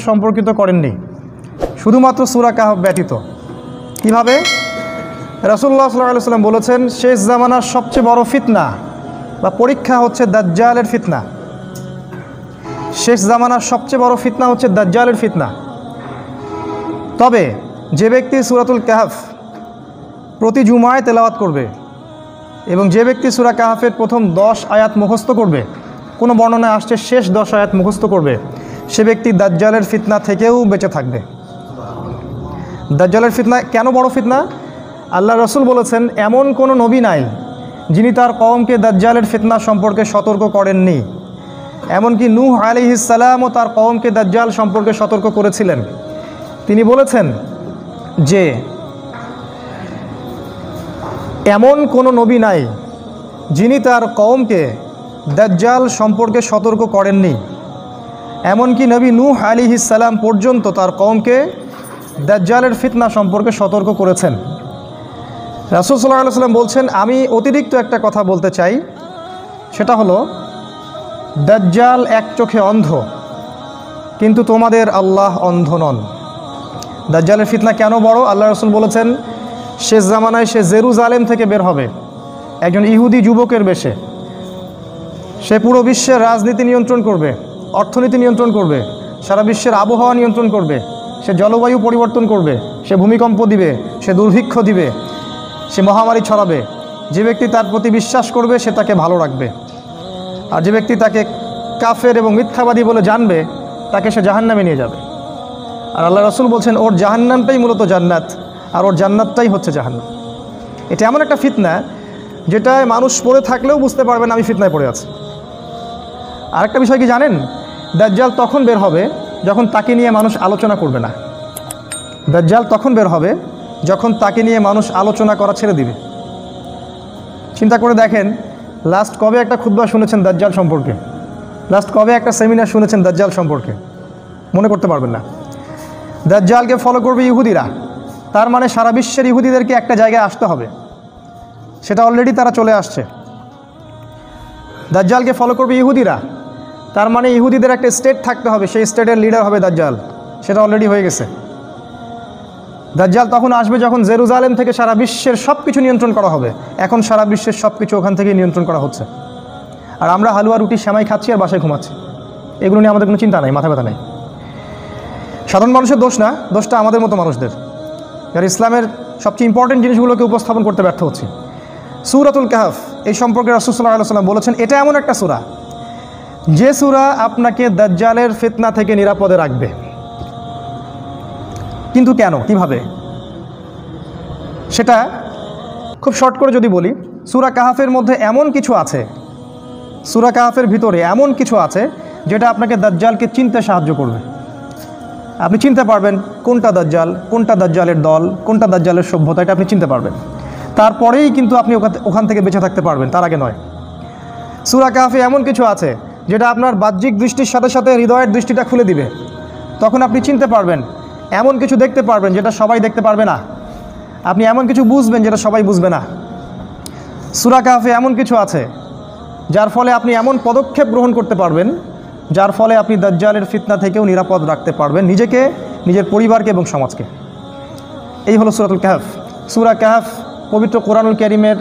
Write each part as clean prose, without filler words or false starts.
সম্পর্কিত করেননি, শুধুমাত্র সূরা কাহফ ব্যতীত। কিভাবে? রাসূলুল্লাহ সাল্লাল্লাহু আলাইহি ওয়াসাল্লাম বলেছেন, শেষ জামানার সবচেয়ে বড় ফিতনা বা পরীক্ষা হচ্ছে দাজ্জালের ফিতনা। শেষ জামানার সবচেয়ে বড় ফিতনা হচ্ছে দাজ্জালের ফিতনা। তবে যে ব্যক্তি সূরাতুল কাহফ প্রতি জুমায় তেলাওয়াত করবে এবং যে ব্যক্তি সূরা কাহফের প্রথম 10 আয়াত মুখস্থ করবে, কোনো বর্ণনায় আসছে শেষ 10 আয়াত মুখস্থ করবে, সে ব্যক্তি দাজ্জালের ফিতনা থেকেও বেঁচে থাকবে। দাজ্জালের ফিতনা কেন বড় ফিতনা? আল্লাহ রাসূল বলেছেন, এমন কোনো নবী নাই যিনি তার কওমকে দাজ্জালের ফিতনা সম্পর্কে সতর্ক করেননি। এমনকি নূহ আলাইহিস সালামও তার কওমকে দাজ্জাল সম্পর্কে সতর্ক করেছিলেন। তিনি বলেছেন যে এমন কোনো নবী নাই যিনি তার কওমকে দাজ্জাল সম্পর্কে সতর্ক করেননি। এমনকি নবী নূহ আলাইহিস সালাম পর্যন্ত তার কওমকে দাজ্জালের ফিতনা সম্পর্কে সতর্ক করেছেন। রাসূল সাল্লাল্লাহু আলাইহি ওয়াসাল্লাম বলছেন, আমি অতিরিক্ত একটা কথা বলতে চাই, সেটা হলো দাজ্জাল এক চোখে অন্ধ, কিন্তু তোমাদের আল্লাহ অন্ধ নন। দাজ্জালের ফিতনা কেন বড়? আল্লাহ রাসূল বলেছেন, শেষ জামানায় সে জেরুজালেম থেকে বের হবে একজন ইহুদি যুবকের বেশে। সে পুরো বিশ্বের রাজনীতি নিয়ন্ত্রণ করবে, অর্থনীতি নিয়ন্ত্রণ করবে, সারা বিশ্বের আবহাওয়া নিয়ন্ত্রণ করবে, সে জলবায়ু পরিবর্তন করবে, সে ভূমিকম্প দিবে, সে দুর্ভিক্ষ দিবে, সে মহামারী ছড়াবে। যে ব্যক্তি তার প্রতি বিশ্বাস করবে সে তাকে ভালো রাখবে, আর যে ব্যক্তি তাকে কাফের এবং মিথ্যাবাদী বলে জানবে তাকে সে জাহান্নামে নিয়ে যাবে। আর আল্লাহ রাসূল বলছেন, ওর জাহান্নামটাই মূলত জান্নাত, আর ওর জান্নাতটাই হচ্ছে জাহান্নাম। এটা এমন একটা ফিতনা যেটায় মানুষ পড়ে থাকলেও বুঝতে পারবে না আমি ফিতনায় পড়ে আছি। আরেকটা বিষয় কি জানেন? দাজ্জাল তখন বের হবে যখন তাকে নিয়ে মানুষ আলোচনা করবে না। দাজ্জাল তখন বের হবে যখন তাকে নিয়ে মানুষ আলোচনা করা ছেড়ে দিবে। চিন্তা করে দেখেন, লাস্ট কবে একটা খুতবা শুনেছেন দাজ্জাল সম্পর্কে? লাস্ট কবে একটা সেমিনার শুনেছেন দাজ্জাল সম্পর্কে? মনে করতে পারবেন না। দাজ্জালকে ফলো করবে ইহুদিরা, তার মানে সারা বিশ্বের ইহুদিদেরকে একটা জায়গায় আসতে হবে, সেটা অলরেডি তারা চলে আসছে। দাজ্জালকে ফলো করবে ইহুদিরা, তার মানে ইহুদিদের একটা স্টেট থাকতে হবে, সেই স্টেটের লিডার হবে দাজ্জাল, সেটা অলরেডি হয়ে গেছে। দাজ্জাল তখন আসবে যখন জেরুজালেম থেকে সারা বিশ্বের সব কিছু নিয়ন্ত্রণ করা হবে। এখন সারা বিশ্বের সব কিছু ওখান থেকেই নিয়ন্ত্রণ করা হচ্ছে, আর আমরা হালুয়া রুটি সেমাই খাচ্ছি আর বাসায় ঘুমাচ্ছি। এগুলো নিয়ে আমাদের কোনো চিন্তা নাই, মাথা ব্যথা নেই। সাধারণ মানুষের দোষ না, দোষটা আমাদের মতো মানুষদের, যারা ইসলামের সবচেয়ে ইম্পর্টেন্ট জিনিসগুলোকে উপস্থাপন করতে ব্যর্থ হচ্ছে। সূরাতুল কাহফ এই সম্পর্কে রাসূল সাল্লাল্লাহু আলাইহি ওয়াসাল্লাম বলেছেন, এটা এমন একটা সূরা যে সূরা আপনাকে দাজ্জালের ফিতনা থেকে নিরাপদে রাখবে। কিন্তু কেন, কিভাবে, সেটা খুব শর্ট করে যদি বলি, সূরা কাহফের মধ্যে এমন কিছু আছে, সূরা কাহফের ভিতরে এমন কিছু আছে যেটা আপনাকে দাজ্জালকে চিনতে সাহায্য করবে। আপনি চিনতে পারবেন কোনটা দাজ্জাল, কোনটা দাজ্জালের দল, কোনটা দাজ্জালের সভ্যতা, এটা আপনি চিনতে পারবেন। তারপরেই কিন্তু আপনি ওখান থেকে বেঁচে থাকতে পারবেন, তার আগে নয়। সূরা কাহফে এমন কিছু আছে যেটা আপনার বাহ্যিক দৃষ্টির সাথে সাথে হৃদয়ের দৃষ্টিটা খুলে দিবে। তখন আপনি চিনতে পারবেন, এমন কিছু দেখতে পারবেন যেটা সবাই দেখতে পারবে না। আপনি এমন কিছু বুঝবেন যেটা সবাই বুঝবে না। সূরা কাহফে এমন কিছু আছে যার ফলে আপনি এমন পদক্ষেপ গ্রহণ করতে পারবেন যার ফলে আপনি দাজ্জালের ফিতনা থেকেও নিরাপদ রাখতে পারবেন নিজেকে, নিজের পরিবারকে এবং সমাজকে। এই হলো সূরাতুল কাহফ। সূরা কাহফ পবিত্র কোরআনুল কারীমের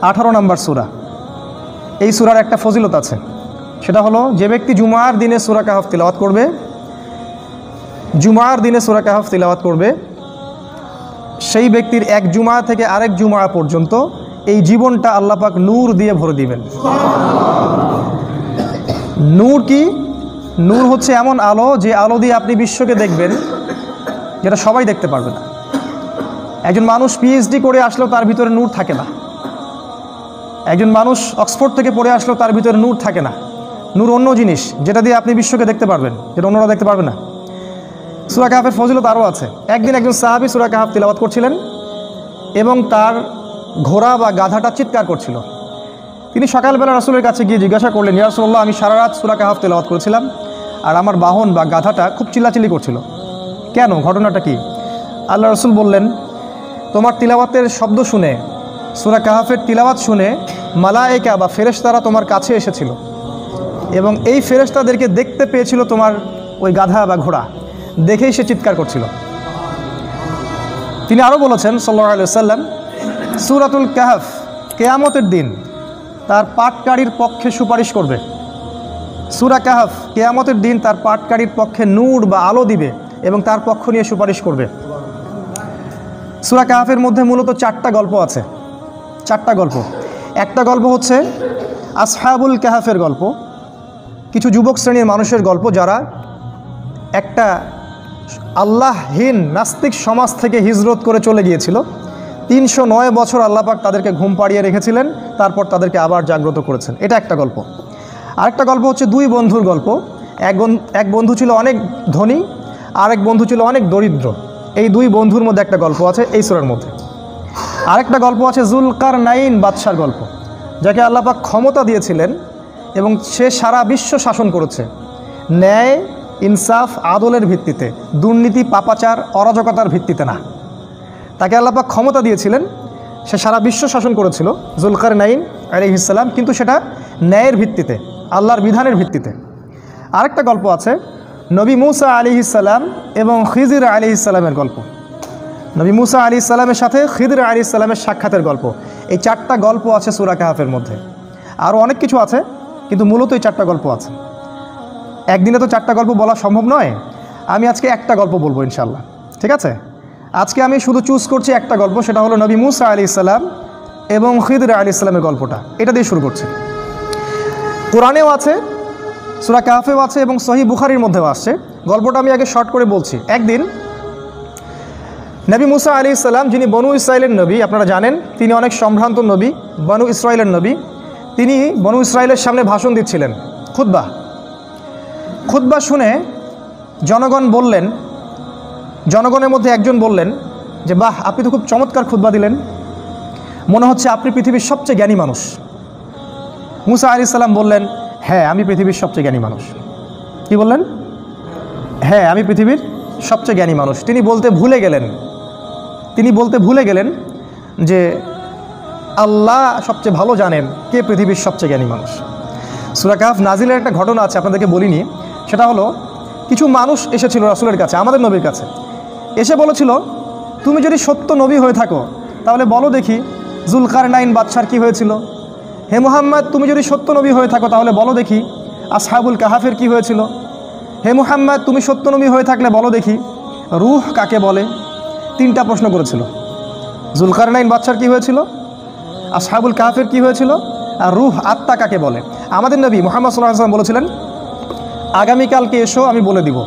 18 নম্বর সূরা। এই সূরার একটা ফজিলত আছে, সেটা হলো যে ব্যক্তি জুমার দিনে সূরা কাহফ তিলাওয়াত করবে, জুমার দিনে সূরা কাহফ তিলাওয়াত করবে, সেই ব্যক্তির এক জুমা থেকে আরেক জুমা পর্যন্ত এই জীবনটা আল্লাহ পাক নূর দিয়ে ভরে দিবেন। নূর কি? নূর হচ্ছে এমন আলো যে আলো দিয়ে আপনি বিশ্বকে দেখবেন যেটা সবাই দেখতে পারবে না। একজন মানুষ পিএইচডি করে আসলেও তার ভিতরে নূর থাকে না। একজন মানুষ অক্সফোর্ড থেকে পড়ে আসলেও তার ভিতরে নূর থাকে না। নূর অন্য জিনিস যেটা দিয়ে আপনি বিশ্বকে দেখতে পারবেন, যেটা অন্যরা দেখতে পারবে না। সূরা কাহফের ফজিলত আরও আছে। একদিন একজন সাহাবী সূরা কাহফ তিলাওয়াত করছিলেন এবং তার ঘোড়া বা গাধাটা চিৎকার করছিল। তিনি সকালবেলা রাসূলের কাছে গিয়ে জিজ্ঞাসা করলেন, ইয়া রাসূলুল্লাহ, আমি সারা রাত সূরা কাহফ তিলাওয়াত করেছিলাম আর আমার বাহন বা গাধাটা খুব চিল্লাচিল্লি করছিল, কেন, ঘটনাটা কি? আল্লাহ রাসূল বললেন, তোমার তিলাওয়াতের শব্দ শুনে, সূরা কাহফের তিলাওয়াত শুনে মালায়েকা বা ফেরেশতারা তোমার কাছে এসেছিল এবং এই ফেরেশতাদেরকে দেখতে পেয়েছিল তোমার ওই গাধা বা ঘোড়া দেখেই সে চিৎকার করছিল। তিনি আরও বলেছেন সাল্লাল্লাহু আলাইহি ওয়াসাল্লাম, সূরাতুল কাহফ কিয়ামতের দিন তার পাঠকারীর পক্ষে সুপারিশ করবে। সূরা কাহফ কিয়ামতের দিন তার পাঠকারীর পক্ষে নূর বা আলো দিবে এবং তার পক্ষ নিয়ে সুপারিশ করবে। সূরা কাহফের মধ্যে মূলত 4টা গল্প আছে, 4টা গল্প। একটা গল্প হচ্ছে আসহাবুল কাহফের গল্প, কিছু যুবক শ্রেণীর মানুষের গল্প যারা একটা আল্লাহহীন নাস্তিক সমাজ থেকে হিজরত করে চলে গিয়েছিল। 309 বছর আল্লাহ পাক তাদেরকে ঘুম পাড়িয়ে রেখেছিলেন, তারপর তাদেরকে আবার জাগ্রত করেছেন। এটা একটা গল্প। আরেকটা গল্প হচ্ছে 2 বন্ধুর গল্প। এক বন্ধু ছিল অনেক ধনী, আরেক বন্ধু ছিল অনেক দরিদ্র। এই 2 বন্ধুর মধ্যে একটা গল্প আছে এই সূরার মধ্যে। আরেকটা গল্প আছে যুলকারনাইন বাদশার গল্প, যাকে আল্লাহ পাক ক্ষমতা দিয়েছিলেন এবং সে সারা বিশ্ব শাসন করেছে ন্যায়, ইনসাফ, আদলের ভিত্তিতে, দুর্নীতি, পাপাচার, অরাজকতার ভিত্তিতে না। তাকে আল্লাহ পাক ক্ষমতা দিয়েছিলেন, সে সারা বিশ্ব শাসন করেছিল যুলকারনাইন আলাইহিস সালাম, কিন্তু সেটা ন্যায়ের ভিত্তিতে, আল্লাহর বিধানের ভিত্তিতে। আরেকটা গল্প আছে নবী মূসা আলাইহিস সালাম এবং খিজির আলাইহিস সালামের গল্প। নবী মূসা আলাইহিস সালামের সাথে খিজির আলাইহিস সালামের সাক্ষাতের গল্প। এই 4টা গল্প আছে সূরা কাহফের মধ্যে। আরও অনেক কিছু আছে, কিন্তু মূলত এই 4টা গল্প আছে। একদিনে তো 4টা গল্প বলা সম্ভব নয়। আমি আজকে একটা গল্প বলবো ইনশাআল্লাহ, ঠিক আছে? আজকে আমি শুধু চুজ করছি একটা গল্প, সেটা হলো নবী মূসা আলাইহিস সালাম এবং খিজির আলাইহিস সালামের গল্পটা। এটা দিয়ে শুরু করছি। কোরআনেও আছে, সূরা কাহফেও আছে এবং সহিহ বুখারীর মধ্যেও আসছে। গল্পটা আমি আগে শর্ট করে বলছি। একদিন নবী মূসা আলাইহিস সালাম, যিনি বনু ইসরাইলের নবী, আপনারা জানেন তিনি অনেক সম্ভ্রান্ত নবী, বনু ইসরাইলের নবী। তিনি বনু ইসরাইলের সামনে ভাষণ দিচ্ছিলেন, খুতবা শুনে জনগণের মধ্যে একজন বললেন যে, বাহ, আপনি তো খুব চমৎকার খুতবা দিলেন, মনে হচ্ছে আপনি পৃথিবীর সবচেয়ে জ্ঞানী মানুষ। মূসা আলাইহিস সালাম বললেন, হ্যাঁ, আমি পৃথিবীর সবচেয়ে জ্ঞানী মানুষ। কি বললেন? হ্যাঁ, আমি পৃথিবীর সবচেয়ে জ্ঞানী মানুষ। তিনি বলতে ভুলে গেলেন যে আল্লাহ সবচেয়ে ভালো জানেন কে পৃথিবীর সবচেয়ে জ্ঞানী মানুষ। সূরা কাহফ নাজিলের একটা ঘটনা আছে, আপনাদেরকে বলিনি। সেটা হলো, কিছু মানুষ এসেছিল রাসূলের কাছে, আমাদের নবীর কাছে, এসে বলেছিল, তুমি যদি সত্য নবী হয়ে থাকো তাহলে বলো দেখি যুলকারনাইন বাদশার কি হয়েছিল। হে মুহাম্মদ, তুমি যদি সত্য নবী হয়ে থাকো তাহলে বলো দেখি আসহাবুল কাহফের কি হয়েছিল। হে মুহাম্মদ, তুমি সত্য নবী হয়ে থাকলে বলো দেখি রূহ কাকে বলে। 3টা প্রশ্ন করেছিল। যুলকারনাইন বাদশার কি হয়েছিল, আসহাবুল কাহফের কি হয়েছিল, আর রূহ আত্মা কাকে বলে। আমাদের নবী মুহাম্মদ সাল্লাল্লাহু আলাইহি ওয়াসাল্লাম বলেছিলেন, আগামীকালকে এসো আমি বলে দিব।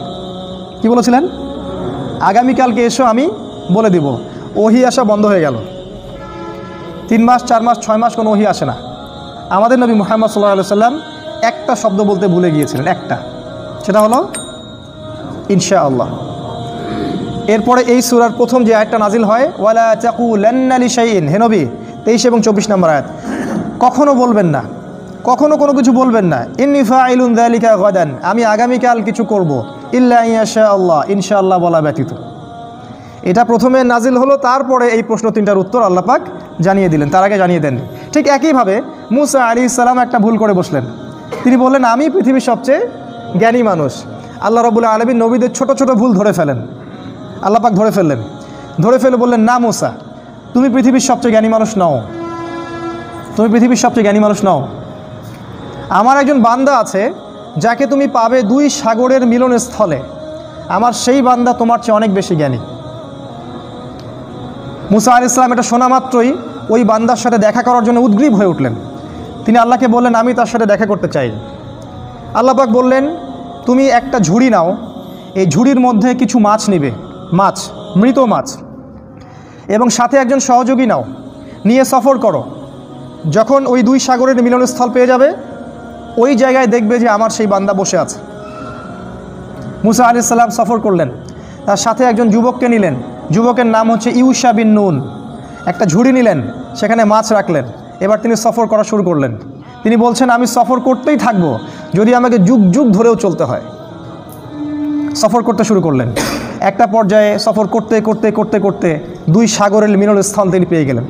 কি বলেছিলেন? আগামীকালকে এসো আমি বলে দিব। ওহী আসা বন্ধ হয়ে গেল। 3 মাস, 4 মাস, 6 মাস কোনো ওহী আসে না। আমাদের নবী মুহাম্মদ সাল্লাল্লাহু আলাইহি ওয়াসাল্লাম একটা শব্দ বলতে ভুলে গিয়েছিলেন, একটা, সেটা হলো ইনশাআল্লাহ। এরপরে এই সূরার প্রথম যে আয়াতটা নাজিল হয়, ওয়ালা তাকুলান্না লিশাইইন, হে নবী, 23 এবং 24 নম্বর আয়াত, কখনো বলবেন না, কখনো কোনো কিছু বলবেন না, ইন্নী ফাইলুন যালিকা গাদান, আমি আগামীকাল কিছু করব, ইল্লা ইনশাআল্লাহ, ইনশাআল্লাহ বলা ব্যতীত। এটা প্রথমে নাজিল হলো, তারপরে এই প্রশ্ন 3টার উত্তর আল্লাহ পাক জানিয়ে দিলেন, তার আগে জানিয়ে দেন। ঠিক একইভাবে মূসা আলাইহিস সালাম একটা ভুল করে বসলেন। তিনি বললেন, আমি পৃথিবীর সবচেয়ে জ্ঞানী মানুষ। আল্লাহ রাব্বুল আলামিন নবীদের ছোট ছোট ভুল ধরে ফেলেন, আল্লাহ পাক ধরে ফেলে বললেন, না মূসা, তুমি পৃথিবীর সবচেয়ে জ্ঞানী মানুষ নও, তুমি পৃথিবীর সবচেয়ে জ্ঞানী মানুষ নও। আমার একজন বান্দা আছে যাকে তুমি পাবে 2 সাগরের মিলনস্থলে, আমার সেই বান্দা তোমার চেয়ে অনেক বেশি জ্ঞানী। মূসা আলাইহিস সালাম এটা শোনা মাত্রই ওই বান্দার সাথে দেখা করার জন্য উদ্গ্রীব হয়ে উঠলেন। তিনি আল্লাহকে বললেন, আমি তার সাথে দেখা করতে চাই। আল্লাহ পাক বললেন, তুমি একটা ঝুড়ি নাও, এই ঝুড়ির মধ্যে কিছু মাছ নিবে, মাছ, মৃত মাছ, এবং সাথে একজন সহযোগী নাও, নিয়ে সফর করো। যখন ওই 2 সাগরের মিলনস্থল পেয়ে যাবে, ওই জায়গায় দেখবে যে আমার সেই বান্দা বসে আছে। মূসা আলাইহিস সালাম সফর করলেন, তার সাথে একজন যুবককে নিলেন, যুবকের নাম হচ্ছে ইউশা বিন নুন। একটা ঝুড়ি নিলেন, সেখানে মাছ রাখলেন। এবার তিনি সফর করা শুরু করলেন। তিনি বলছেন, আমি সফর করতেই থাকবো, যদি আমাকে যুগ যুগ ধরেও চলতে হয়। সফর করতে শুরু করলেন। একটা পর্যায়ে সফর করতে করতে করতে করতে 2 সাগরের মিলনস্থল তিনি পেয়ে গেলেন।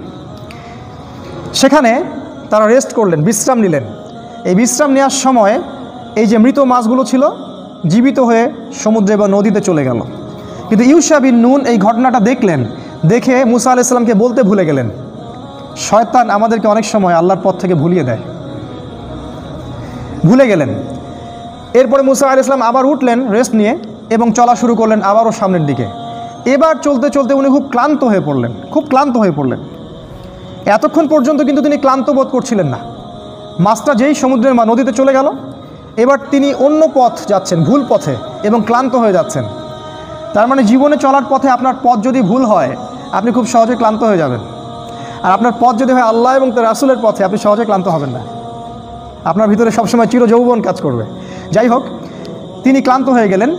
সেখানে তারা রেস্ট করলেন, বিশ্রাম নিলেন। এই বিশ্রাম নেওয়ার সময় এই যে মৃত মাছগুলো ছিল, জীবিত হয়ে সমুদ্রে বা নদীতে চলে গেল। কিন্তু ইউশা বিন নুন এই ঘটনাটা দেখলেন, দেখে মুসা আলাইহিস সালামকে বলতে ভুলে গেলেন। শয়তান আমাদেরকে অনেক সময় আল্লাহর পথ থেকে ভুলিয়ে দেয়, ভুলে গেলেন। এরপরে মুসা আলাইহিস সালাম আবার উঠলেন রেস্ট নিয়ে এবং চলা শুরু করলেন আবারও সামনের দিকে। এবার চলতে চলতে উনি খুব ক্লান্ত হয়ে পড়লেন। এতক্ষণ পর্যন্ত কিন্তু তিনি ক্লান্ত বোধ করছিলেন না। মাছটা যেই সমুদ্রের নদীতে চলে গেল, এবার তিনি অন্য পথ যাচ্ছেন, ভুল পথে, এবং ক্লান্ত হয়ে যাচ্ছেন। তার মানে জীবনে চলার পথে আপনার পথ যদি ভুল হয়, আপনি খুব সহজে ক্লান্ত হয়ে যাবেন। আর আপনার পথ যদি হয় আল্লাহ এবং তার রাসূলের পথে, আপনি সহজে ক্লান্ত হবেন না। আপনার ভিতরে সবসময় চিরযৌবন কাজ করবে। যাই হোক, তিনি ক্লান্ত হয়ে গেলেন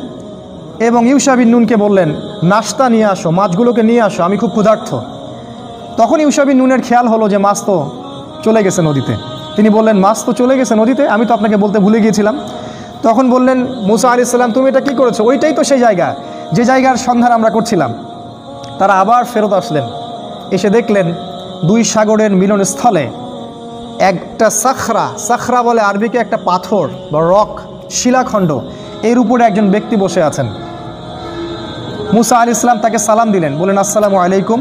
এবং ইউশা বিন নুনকে বললেন, নাস্তা নিয়ে আসো, মাছগুলোকে নিয়ে আসো, আমি খুব ক্ষুধার্ত। তখন ইউশা বিন নুনের খেয়াল হলো যে মাছ তো চলে গেছে নদীতে। তিনি বললেন, মাছ তো চলে গেছে নদীতে, আমি তো আপনাকে বলতে ভুলে গিয়েছিলাম। তখন বললেন মুসা আলাইহিস সালাম, তুমি এটা কী করেছো? ওইটাই তো সেই জায়গা, যে জায়গার সন্ধান আমরা করছিলাম। তারা আবার ফেরত আসলেন, এসে দেখলেন দুই সাগরের মিলনস্থলে একটা সাখরা বলে আরবিকে একটা পাথর বা রক, শিলাখণ্ড, এর উপরে একজন ব্যক্তি বসে আছেন। মুসা আলাইহিস সালাম তাকে সালাম দিলেন, বললেন আসসালামু আলাইকুম।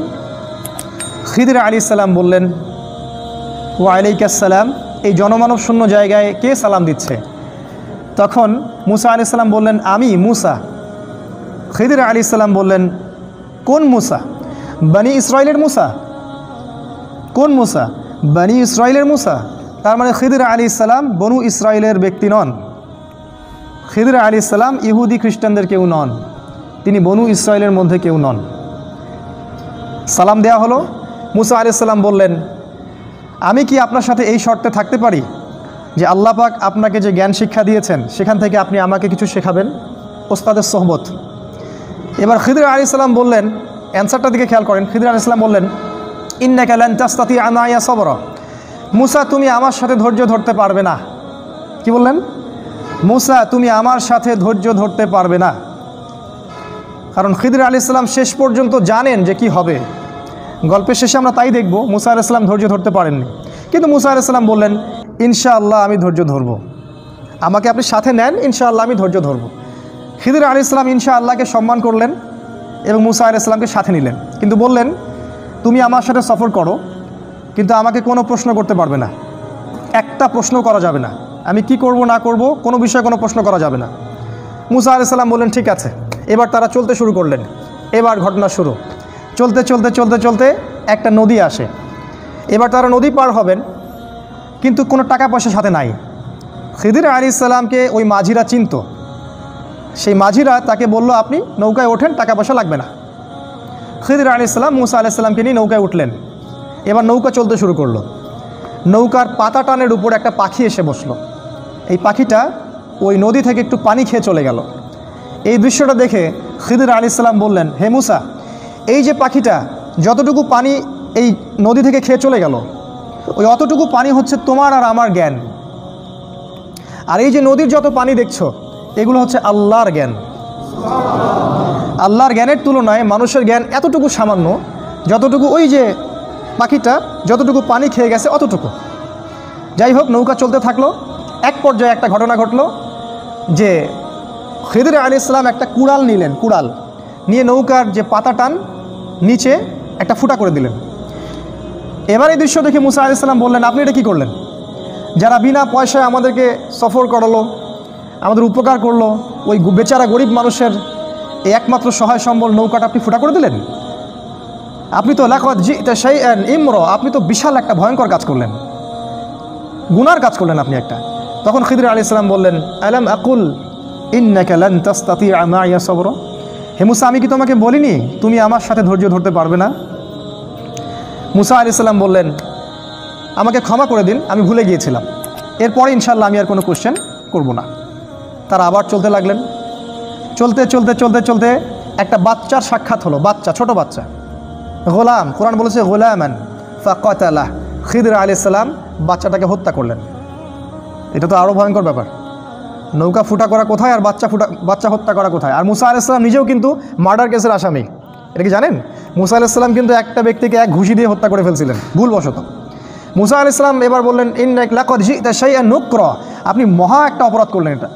খিদির আলাইহিস সালাম বললেন ওয়ালাইকুম আসসালাম। এই জনমানব শূন্য জায়গায় কে সালাম দিচ্ছে? তখন মুসা আলাইহিস সালাম বললেন, আমি মুসা। খিদির আলাইহিস সালাম বললেন, কোন মুসা? বনি ইসরাইলের মুসা? কোন মুসা? বনি ইসরাইলের মুসা। তার মানে খিদির আলাইহিস সালাম বনু ইসরাইলের ব্যক্তি নন। খিদির আলাইহিস সালাম ইহুদি খ্রিস্টানদের কেউ নন, তিনি বনু ইসরাইলের মধ্যে কেউ নন। সালাম দেয়া হলো। মুসা আলাইহিস সালাম বললেন, আমি কি আপনার সাথে এই শর্তে থাকতে পারি যে আল্লাহ পাক আপনাকে যে জ্ঞান শিক্ষা দিয়েছেন সেখান থেকে আপনি আমাকে কিছু শেখাবেন? ওস্তাদের সোহবত। এবার খিদির আলাইহিস সালাম বললেন, অ্যান্সারটার দিকে খেয়াল করেন। খিদির আলাইহিস সালাম বললেন, ইন্নাকা লান তাসতাতিআ মাইয়া সাবরা। মুসা, তুমি আমার সাথে ধৈর্য ধরতে পারবে না। কি বললেন? মুসা, তুমি আমার সাথে ধৈর্য ধরতে পারবে না। কারণ খিদির আলাইহিস সালাম শেষ পর্যন্ত জানেন যে কি হবে। গল্পের শেষে আমরা তাই দেখব, মুসা আলাইহিস সালাম ধৈর্য ধরতে পারেননি। কিন্তু মুসা আলাইহিস সালাম বললেন, ইনশাআল্লাহ আমি ধৈর্য ধরব, আমাকে আপনি সাথে নেন, ইনশাআল্লাহ আমি ধৈর্য ধরব। খিদির আলাইহিস সালাম ইনশাআল্লাহকে সম্মান করলেন এবং মুসা আলাইহিস সালামকে সাথে নিলেন, কিন্তু বললেন, তুমি আমার সাথে সফর করো, কিন্তু আমাকে কোনো প্রশ্ন করতে পারবে না, একটা প্রশ্ন করা যাবে না। আমি কি করব না করব কোনো বিষয়ে কোনো প্রশ্ন করা যাবে না। মুসা আলাইহিস সালাম বললেন, ঠিক আছে। এবার তারা চলতে শুরু করলেন। এবার ঘটনা শুরু। চলতে চলতে চলতে চলতে একটা নদী আসে। এবার তারা নদী পার হবেন, কিন্তু কোনো টাকা পয়সা সাথে নাই। খিদির আলাইহিস সালামকে ওই মাঝিরা চিনত। সেই মাঝিরা তাকে বলল, আপনি নৌকায় ওঠেন, টাকা পয়সা লাগবে না। খিদির আলাইহিস সালাম মুসা আলাইহিস সালামকে নিয়ে নৌকায় উঠলেন। এবার নৌকা চলতে শুরু করলো। নৌকার পাতা টানের উপর একটা পাখি এসে বসলো। এই পাখিটা ওই নদী থেকে একটু পানি খেয়ে চলে গেল। এই দৃশ্যটা দেখে খিদির আলাইহিস সালাম বললেন, হে মুসা, এই যে পাখিটা যতটুকু পানি এই নদী থেকে খেয়ে চলে গেল, ওই অতটুকু পানি হচ্ছে তোমার আর আমার জ্ঞান। আর এই যে নদীর যত পানি দেখছো, এগুলো হচ্ছে আল্লাহর জ্ঞান। আল্লাহর জ্ঞানের তুলনায় মানুষের জ্ঞান এতটুকু সামান্য, যতটুকু ওই যে পাখিটা যতটুকু পানি খেয়ে গেছে অতটুকু। যাই হোক, নৌকা চলতে থাকলো। এক পর্যায়ে একটা ঘটনা ঘটলো যে খিদির আলাইহিস সালাম একটা কুড়াল নিলেন। কুড়াল নিয়ে নৌকার যে পাতা টান নিচে একটা ফুটা করে দিলেন। এবার এই দৃশ্য দেখে মুসা আলাইহিস সালাম বললেন, আপনি এটা কী করলেন? যারা বিনা পয়সায় আমাদেরকে সফর করালো, আমাদের উপকার করলো, ওই বেচারা গরিব মানুষের এই একমাত্র সহায় সম্বল নৌকাটা আপনি ফুটা করে দিলেন। আপনি তো লাকাদ জি'তা শাইআন ইমরা, আপনি তো বিশাল একটা ভয়ঙ্কর কাজ করলেন, গুনার কাজ করলেন আপনি একটা। তখন খিদির আলাইহিস সালাম বললেন, আলাম আকুল ইন্নাকা লান তাসতাতিআ মাইয়া সাবরা। হে মুসা, আমি কি তোমাকে বলিনি তুমি আমার সাথে ধৈর্য ধরতে পারবে না? মুসা আলাইহিস সালাম বললেন, আমাকে ক্ষমা করে দিন, আমি ভুলে গিয়েছিলাম, এরপরে ইনশাআল্লাহ আমি আর কোনো কোশ্চেন করব না। তারা আবার চলতে লাগলেন। চলতে চলতে চলতে চলতে একটা বাচ্চার সাক্ষাৎ হলো। বাচ্চা, ছোট বাচ্চা, গোলাম। কোরআন বলেছে গোলামান ফাকাতালাহ। খিদির আলাইহিস সালাম বাচ্চাটাকে হত্যা করলেন। এটা তো আরও ভয়ঙ্কর ব্যাপার। নৌকা ফুটা করা কোথায় আর বাচ্চা হত্যা করা কোথায়? আর মুসা আলাইহিস সালাম নিজেও কিন্তু মার্ডার কেসের আসামি। এটা কি জানেন? মুসা আলাইহিস সালাম কিন্তু একটা ব্যক্তিকে এক ঘুষি দিয়ে হত্যা করে ফেলছিলেন ভুলবশত। মুসা আলাইহিস সালাম এবার বললেন, ইন্নাকা লাকাদ জি'তা শাইআন নুকরা, আপনি মহা একটা অপরাধ করলেন এটা।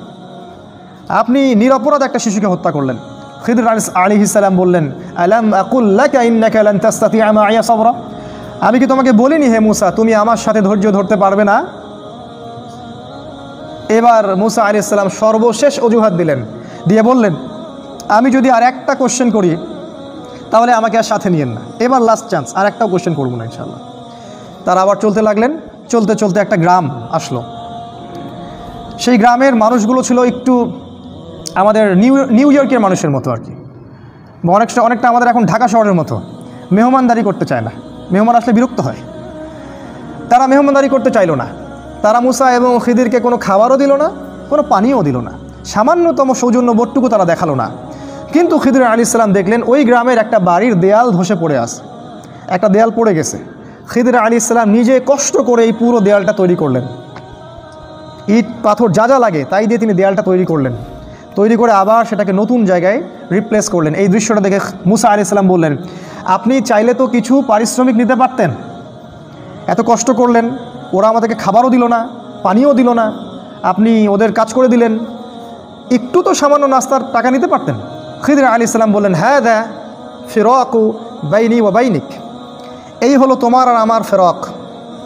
আপনি নিরপরাধ একটা শিশুকে হত্যা করলেন। খিদর আলাইহিস সালাম বললেন, আলাম আকুল লাকা ইন্নাকা লান তাসতাতিআ মা'ইয়া সাবরা, আমি কি তোমাকে বলিনি হে মুসা তুমি আমার সাথে ধৈর্য ধরতে পারবে না? এবার মুসা আলাইহিস সালাম সর্বশেষ অজুহাত দিলেন, দিয়ে বললেন, আমি যদি আর একটা কোশ্চেন করি তাহলে আমাকে আর সাথে নিয়েন না, এবার লাস্ট চান্স, আর একটাও কোশ্চেন করবো না ইনশাআল্লাহ। তারা আবার চলতে লাগলেন। চলতে চলতে একটা গ্রাম আসলো। সেই গ্রামের মানুষগুলো ছিল একটু আমাদের নিউ ইয়র্কের মানুষের মতো আর কি, অনেকটা আমাদের এখন ঢাকা শহরের মতো, মেহমানদারি করতে চায় না, মেহমান আসলে বিরক্ত হয়। তারা মেহমানদারি করতে চাইল না। তারা মুসা এবং খিদিরকে কোনো খাবারও দিল না, কোনো পানিও দিল না, সামান্যতম সৌজন্য বোধটুকু তারা দেখালো না। কিন্তু খিদির আলাইহিস সালাম দেখলেন ওই গ্রামের একটা বাড়ির দেয়াল ধসে পড়ে আছে, একটা দেয়াল পড়ে গেছে। খিদির আলাইহিস সালাম নিজে কষ্ট করে এই পুরো দেয়ালটা তৈরি করলেন, ইট পাথর যা যা লাগে তাই দিয়ে তিনি দেয়ালটা তৈরি করলেন। তৈরি করে আবার সেটাকে নতুন জায়গায় রিপ্লেস করলেন। এই দৃশ্যটা দেখে মুসা আলাইহিস সালাম বললেন, আপনি চাইলে তো কিছু পারিশ্রমিক নিতে পারতেন, এত কষ্ট করলেন, ওরা আমাদেরকে খাবারও দিল না, পানিও দিল না, আপনি ওদের কাজ করে দিলেন, একটু তো সামান্য নাস্তার টাকা নিতে পারতেন। খিদির আলাইহিস সালাম বললেন, হ্যাঁ দা ফিরাকু বাইনি ওয়া বাইনিক, এই হলো তোমার আর আমার ফেরক,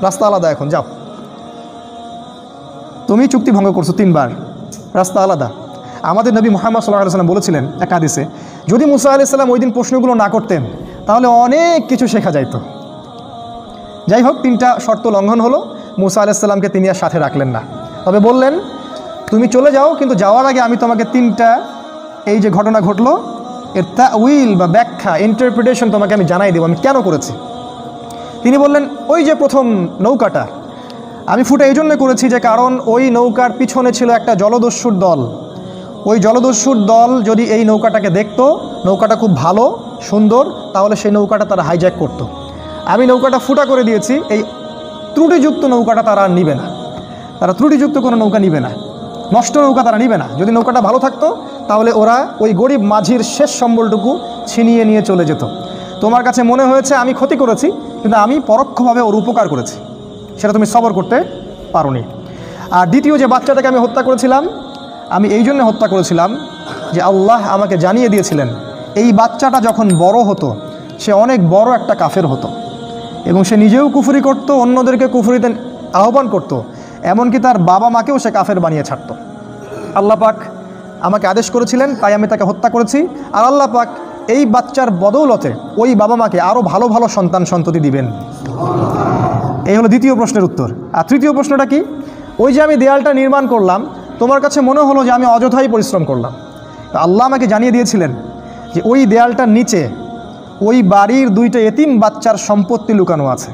রাস্তা আলাদা, এখন যাও, তুমি চুক্তি ভঙ্গ করছো 3 বার, রাস্তা আলাদা। আমাদের নবী মুহাম্মদ সাল্লাল্লাহু আলাইহি ওয়াসাল্লাম বলেছিলেন এক হাদিসে, যদি মুসা আলাইহিস সালাম ওই দিন প্রশ্নগুলো না করতেন তাহলে অনেক কিছু শেখা যাইত। যাই হোক, 3টা শর্ত লঙ্ঘন হলো। মুসা আলাইহিস সালামকে তিনি আর সাথে রাখলেন না, তবে বললেন, তুমি চলে যাও, কিন্তু যাওয়ার আগে আমি তোমাকে 3টা এই যে ঘটনা ঘটলো এর তাউইল বা ব্যাখ্যা, ইন্টারপ্রিটেশন তোমাকে আমি জানাই দেবো আমি কেন করেছি। তিনি বললেন, ওই যে প্রথম নৌকাটা আমি ফুটা এই জন্য করেছি যে কারণ ওই নৌকার পিছনে ছিল একটা জলদস্যুর দল। ওই জলদস্যুর দল যদি এই নৌকাটাকে দেখতো, নৌকাটা খুব ভালো সুন্দর, তাহলে সেই নৌকাটা তারা হাইজ্যাক করত। আমি নৌকাটা ফুটা করে দিয়েছি, এই ত্রুটিযুক্ত নৌকাটা তারা নিবে না, তারা ত্রুটিযুক্ত কোনো নৌকা নিবে না, নষ্ট নৌকা তারা নিবে না। যদি নৌকাটা ভালো থাকতো তাহলে ওরা ওই গরিব মাঝির শেষ সম্বলটুকু ছিনিয়ে নিয়ে চলে যেত। তোমার কাছে মনে হয়েছে আমি ক্ষতি করেছি, কিন্তু আমি পরোক্ষভাবে ওর উপকার করেছি, সেটা তুমি সবর করতে পারোনি। আর দ্বিতীয় যে বাচ্চাটাকে আমি হত্যা করেছিলাম, আমি এই জন্য হত্যা করেছিলাম যে আল্লাহ আমাকে জানিয়ে দিয়েছিলেন এই বাচ্চাটা যখন বড় হতো সে অনেক বড় একটা কাফের হতো, এবং সে নিজেও কুফরি করত, অন্যদেরকে কুফরিতে আহ্বান করত, এমনকি তার বাবা মাকেও সে কাফের বানিয়ে ছাড়ত। আল্লাহ পাক আমাকে আদেশ করেছিলেন, তাই আমি তাকে হত্যা করেছি। আর আল্লাহ পাক এই বাচ্চার বদৌলতে ওই বাবা মাকে আরও ভালো ভালো সন্তান সন্ততি দিবেন। এই হলো দ্বিতীয় প্রশ্নের উত্তর। আর তৃতীয় প্রশ্নটা কি, ওই যে আমি দেয়ালটা নির্মাণ করলাম, তোমার কাছে মনে হলো যে আমি অযথাই পরিশ্রম করলাম। তো আল্লাহ আমাকে জানিয়ে দিয়েছিলেন যে ওই দেয়ালটার নিচে ওই বাড়ির 2টা এতিম বাচ্চার সম্পত্তি লুকানো আছে।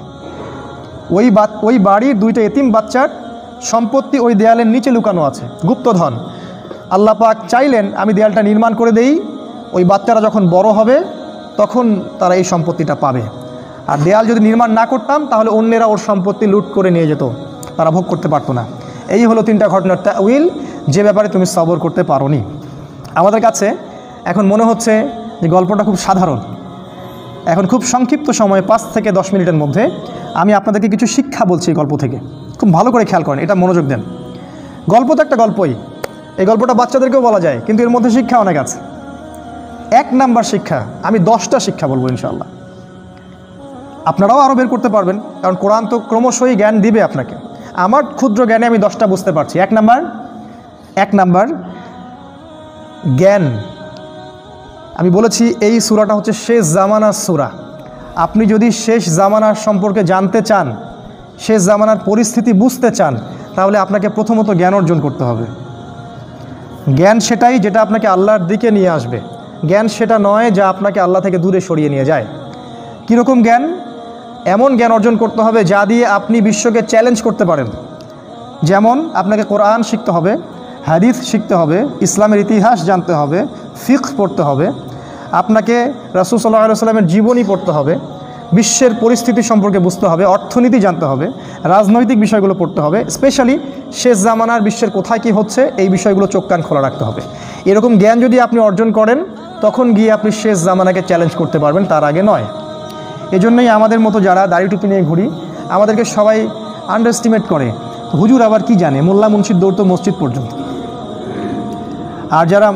ওই বাড়ির 2টা এতিম বাচ্চার সম্পত্তি ওই দেয়ালের নিচে লুকানো আছে, গুপ্তধন। আল্লাহ পাক চাইলেন আমি দেয়ালটা নির্মাণ করে দেই, ওই বাচ্চারা যখন বড় হবে তখন তারা এই সম্পত্তিটা পাবে। আর দেয়াল যদি নির্মাণ না করতাম তাহলে অন্যেরা ওর সম্পত্তি লুট করে নিয়ে যেত, তারা ভোগ করতে পারতো না। এই হলো 3টা ঘটনার তাউইল, যে ব্যাপারে তুমি সবর করতে পারোনি। আমাদের কাছে এখন মনে হচ্ছে যে গল্পটা খুব সাধারণ। এখন খুব সংক্ষিপ্ত সময়ে 5 থেকে 10 মিনিটের মধ্যে আমি আপনাদেরকে কিছু শিক্ষা বলছি এই গল্প থেকে, খুব ভালো করে খেয়াল করেন, এটা মনোযোগ দেন। গল্প তো একটা গল্পই, এই গল্পটা বাচ্চাদেরকেও বলা যায়, কিন্তু এর মধ্যে শিক্ষা অনেক আছে। 1 নাম্বার শিক্ষা, আমি 10টা শিক্ষা বলবো ইনশাআল্লাহ, আপনারাও আরও বের করতে পারবেন, কারণ কোরআন তো ক্রমশই জ্ঞান দিবে আপনাকে। আমার ক্ষুদ্র জ্ঞানে আমি 10টা বুঝতে পারছি। 1 নাম্বার জ্ঞান। আমি বলেছি এই সূরাটা হচ্ছে শেষ জামানার সূরা। আপনি যদি শেষ জামানার সম্পর্কে জানতে চান, শেষ জামানার পরিস্থিতি বুঝতে চান, তাহলে আপনাকে প্রথমত জ্ঞান অর্জন করতে হবে। জ্ঞান সেটাই যেটা আপনাকে আল্লাহর দিকে নিয়ে আসবে, জ্ঞান সেটা নয় যা আপনাকে আল্লাহ থেকে দূরে সরিয়ে নিয়ে যায়। কীরকম জ্ঞান? এমন জ্ঞান অর্জন করতে হবে যা দিয়ে আপনি বিশ্বকে চ্যালেঞ্জ করতে পারেন। যেমন আপনাকে কোরআন শিখতে হবে, হাদিস শিখতে হবে, ইসলামের ইতিহাস জানতে হবে, ফিকহ পড়তে হবে, আপনাকে রাসূল সাল্লাল্লাহু আলাইহি ওয়াসাল্লামের জীবনী পড়তে হবে, বিশ্বের পরিস্থিতি সম্পর্কে বুঝতে হবে, অর্থনীতি জানতে হবে, রাজনৈতিক বিষয়গুলো পড়তে হবে, স্পেশালি শেষ জামানার বিশ্বের কোথায় কী হচ্ছে এই বিষয়গুলো চোখ কান খোলা রাখতে হবে। এরকম জ্ঞান যদি আপনি অর্জন করেন তখন গিয়ে আপনি শেষ জামানাকে চ্যালেঞ্জ করতে পারবেন, তার আগে নয়। এজন্যই আমাদের মতো যারা দাড়ি টুপি নিয়ে ঘুরি, আমাদেরকে সবাই আন্ডারস্টিমেট করে, হুজুর আবার কি জানে, মোল্লা মুন্সির দৌড় তো মসজিদ পর্যন্ত। আর যারা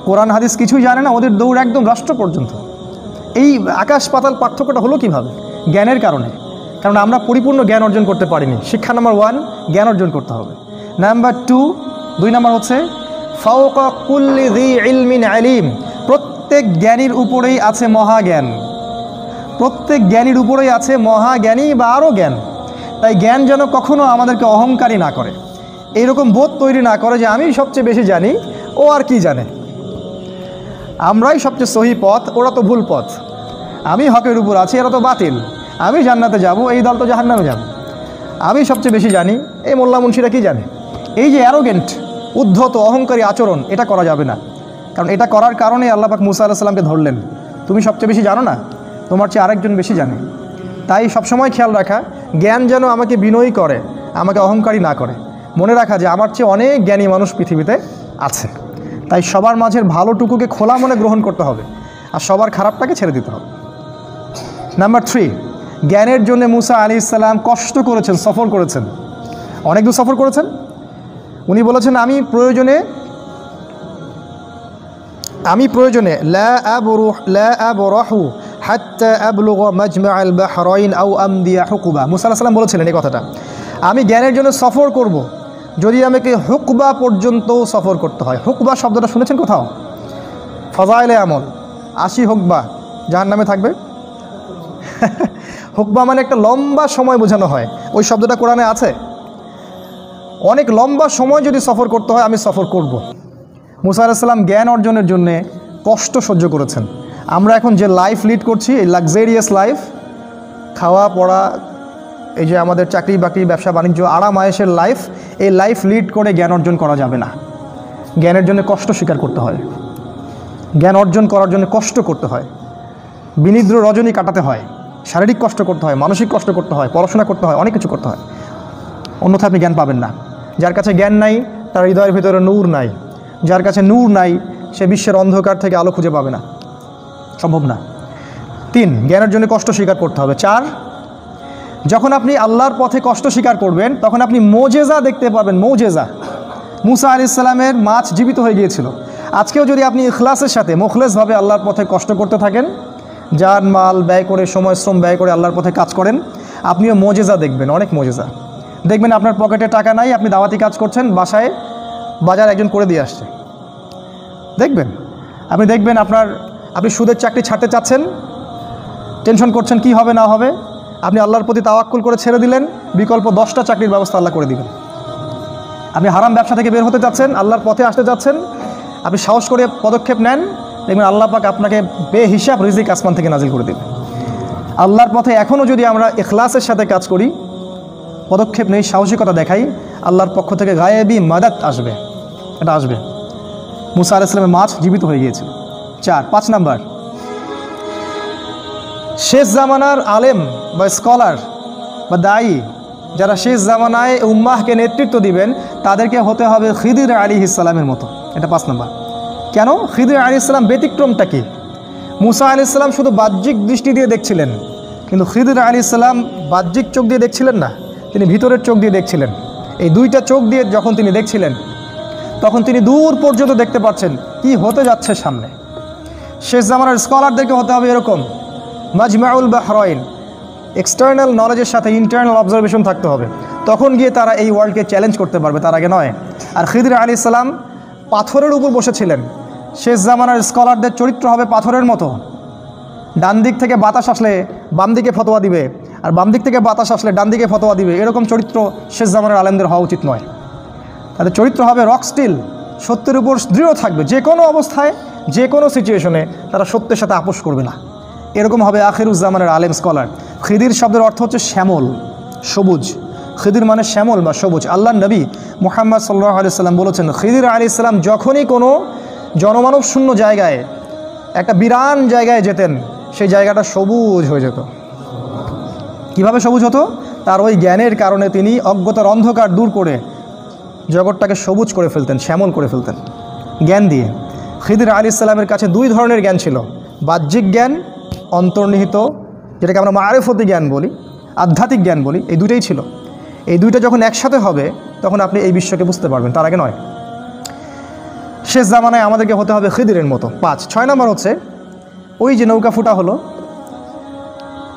কোরআন হাদিস কিছুই জানে না, ওদের দৌড় একদম রাষ্ট্র পর্যন্ত। এই আকাশ পাতাল পার্থক্যটা হলো কিভাবে? জ্ঞানের কারণে। কারণ আমরা পরিপূর্ণ জ্ঞান অর্জন করতে পারিনি। শিক্ষা নাম্বার 1, জ্ঞান অর্জন করতে হবে। নাম্বার 2 নাম্বার হচ্ছে ফাওকা কুল্লি যী ইলমিন আলিম, প্রত্যেক জ্ঞানীর উপরেই আছে মহাজ্ঞান। প্রত্যেক জ্ঞানীর উপরেই আছে মহাজ্ঞানী বা আরও জ্ঞান। তাই জ্ঞান যেন কখনো আমাদেরকে অহংকারী না করে, এইরকম বোধ তৈরি না করে যে আমি সবচেয়ে বেশি জানি, ও আর কি জানে, আমরাই সবচেয়ে সহি পথ, ওরা তো ভুল পথ, আমি হকের উপর আছি, এরা তো বাতিল, আমি জান্নাতে যাব, এই দল তো জাহান্নামে যাবে, আমি সবচেয়ে বেশি জানি, এই মোল্লা মুন্সিরা কি জানে। এই যে অ্যারোগেন্ট, উদ্ধত, অহংকারী আচরণ, এটা করা যাবে না। কারণ এটা করার কারণে আল্লাহ পাক মুসা আলাইহিস সালামকে ধরলেন, তুমি সবচেয়ে বেশি জানো না, তোমার চেয়ে আরেকজন বেশি জানে। তাই সবসময় খেয়াল রাখা, জ্ঞান যেন আমাকে বিনয়ী করে, আমাকে অহংকারী না করে। মনে রাখা যে আমার চেয়ে অনেক জ্ঞানী মানুষ পৃথিবীতে আছে। তাই সবার মাঝের ভালোটুকুকে খোলা মনে গ্রহণ করতে হবে, আর সবার খারাপটাকে ছেড়ে দিতে হবে। নাম্বার 3, জ্ঞানের জন্য মুসা আলাইহিস সালাম কষ্ট করেছেন, সফর করেছেন, অনেক দূর সফর করেছেন। উনি বলেছেন আমি প্রয়োজনে লা আবরাহু হাত্তা আবলুগা মাজমাআল বাহরাইন আও আমদিয়া হুকুবা। মুসা আলাইহিস সালাম বলেছিলেন এই কথাটা, আমি জ্ঞানের জন্য সফর করব যদি আমাকে হুকবা পর্যন্ত সফর করতে হয়। হুকবা শব্দটা শুনেছেন কোথাও? ফাজাইলে আমল, 80 হুকবা জাহান্নামে থাকবে। হুকবা মানে একটা লম্বা সময় বোঝানো হয়, ওই শব্দটা কোরআনে আছে। অনেক লম্বা সময় যদি সফর করতে হয়, আমি সফর করব। মুসা আলাইহিস সালাম জ্ঞান অর্জনের জন্যে কষ্ট সহ্য করেছেন। আমরা এখন যে লাইফ লিড করছি, এই লাক্সারিয়াস লাইফ, খাওয়া পড়া, এই যে আমাদের চাকরি বাকরি, ব্যবসা বাণিজ্য, আরাম আয়েশের লাইফ, এই লাইফ লিড করে জ্ঞান অর্জন করা যাবে না। জ্ঞানের জন্য কষ্ট স্বীকার করতে হয়, জ্ঞান অর্জন করার জন্য কষ্ট করতে হয়, বিনিদ্র রজনী কাটাতে হয়, শারীরিক কষ্ট করতে হয়, মানসিক কষ্ট করতে হয়, পড়াশোনা করতে হয়, অনেক কিছু করতে হয়, অন্যথায় আপনি জ্ঞান পাবেন না। যার কাছে জ্ঞান নাই তার হৃদয়ের ভিতরে নূর নাই, যার কাছে নূর নাই সে বিশ্বের অন্ধকার থেকে আলো খুঁজে পাবে না, সম্ভব না। 3, জ্ঞানের জন্য কষ্ট স্বীকার করতে হবে। 4, যখন আপনি আল্লাহর পথে কষ্ট স্বীকার করবেন তখন আপনি মোজেজা দেখতে পারবেন। মোজেজা, মুসা আলাইহিস সালামের মাছ জীবিত হয়ে গিয়েছিল। আজকেও যদি আপনি ইখলাসের সাথে মুখলেসভাবে আল্লাহর পথে কষ্ট করতে থাকেন, জান মাল ব্যয় করে, সময় শ্রম ব্যয় করে আল্লাহর পথে কাজ করেন, আপনিও মোজেজা দেখবেন, অনেক মোজেজা দেখবেন। আপনার পকেটে টাকা নাই, আপনি দাওয়াতি কাজ করছেন, বাসায় বাজার একজন করে দিয়ে আসছে, দেখবেন। আপনি দেখবেন আপনি সুদের চাকরি ছাড়তে চাচ্ছেন, টেনশন করছেন কি হবে না হবে, আপনি আল্লাহর প্রতি তাওয়াক্কুল করে ছেড়ে দিলেন, বিকল্প 10টা চাকরির ব্যবস্থা আল্লাহ করে দিবেন। আপনি হারাম ব্যবসা থেকে বের হতে যাচ্ছেন, আল্লাহর পথে আসতে যাচ্ছেন, আপনি সাহস করে পদক্ষেপ নেন, দেখবেন আল্লাহ পাক আপনাকে বেহিসাব রিজিক আসমান থেকে নাজিল করে দেবেন। আল্লাহর পথে এখনও যদি আমরা ইখলাসের সাথে কাজ করি, পদক্ষেপ নেই, সাহসিকতা দেখাই, আল্লাহর পক্ষ থেকে গায়েবী মাদাত আসবে, এটা আসবে। মুসা আলাইহিস সালামের মাছ জীবিত হয়ে গিয়েছিল। 5 নাম্বার, শেষ জামানার আলেম বা স্কলার বা দায়ী, যারা শেষ জামানায় উম্মাহকে নেতৃত্ব দিবেন, তাদেরকে হতে হবে খিদির আলাইহিস সালামের মতো। এটা 5 নাম্বার। কেন? খিদির আলাইহিস সালাম ব্যতিক্রমটা কি? মুসা আলাইহিস সালাম শুধু বাহ্যিক দৃষ্টি দিয়ে দেখছিলেন, কিন্তু খিদির আলাইহিস সালাম বাহ্যিক চোখ দিয়ে দেখছিলেন না, তিনি ভিতরের চোখ দিয়ে দেখছিলেন। এই 2টা চোখ দিয়ে যখন তিনি দেখছিলেন, তখন তিনি দূর পর্যন্ত দেখতে পাচ্ছেন কি হতে যাচ্ছে সামনে। শেষ জামানার স্কলারদেরকে হতে হবে এরকম, মাজমাউল বাহরাইন, এক্সটার্নাল নলেজের সাথে ইন্টারনাল অবজারভেশন থাকতে হবে, তখন গিয়ে তারা এই ওয়ার্ল্ডকে চ্যালেঞ্জ করতে পারবে, তার আগে নয়। আর খিদির আলাইহিস সালাম পাথরের উপর বসেছিলেন। শেষ জামানার স্কলারদের চরিত্র হবে পাথরের মতো, ডান দিক থেকে বাতাস আসলে বাম দিকে ফতোয়া দিবে, আর বাম দিক থেকে বাতাস আসলে ডান দিকে ফতোয়া দিবে, এরকম চরিত্র শেষ জামানার আলেমদের হওয়া উচিত নয়। তাদের চরিত্র হবে রক স্টিল, সত্যের উপর দৃঢ় থাকবে, যে কোনো অবস্থায়, যে কোনো সিচুয়েশনে তারা সত্যের সাথে আপোষ করবে না। এরকম হবে আখিরুজ্জামানের আলেম স্কলার। খিদির শব্দের অর্থ হচ্ছে শ্যামল, সবুজ। খিদির মানে শ্যামল বা সবুজ। আল্লাহ নবী মুহাম্মদ সাল্লাল্লাহু আলাইহি সাল্লাম বলেছেন, খিদির আলাইহিস সালাম যখনই কোনো জনমানব শূন্য জায়গায়, একটা বিরান জায়গায় যেতেন, সেই জায়গাটা সবুজ হয়ে যেত। কিভাবে সবুজ হতো? তার ওই জ্ঞানের কারণে তিনি অজ্ঞতার অন্ধকার দূর করে জগৎটাকে সবুজ করে ফেলতেন, শ্যামল করে ফেলতেন জ্ঞান দিয়ে। খিদির আলাইহিস সালামের কাছে 2 ধরনের জ্ঞান ছিল, বাহ্যিক জ্ঞান, অন্তর্নিহিত, যেটাকে আমরা মারিফতি জ্ঞান বলি, আধ্যাত্মিক জ্ঞান বলি, এই 2টাই ছিল। এই 2টা যখন একসাথে হবে তখন আপনি এই বিশ্বকে বুঝতে পারবেন, তার আগে নয়। শেষ জামানায় আমাদেরকে হতে হবে খিদিরের মতো। 5। 6 নম্বর হচ্ছে ওই যে নৌকা ফুটা হলো,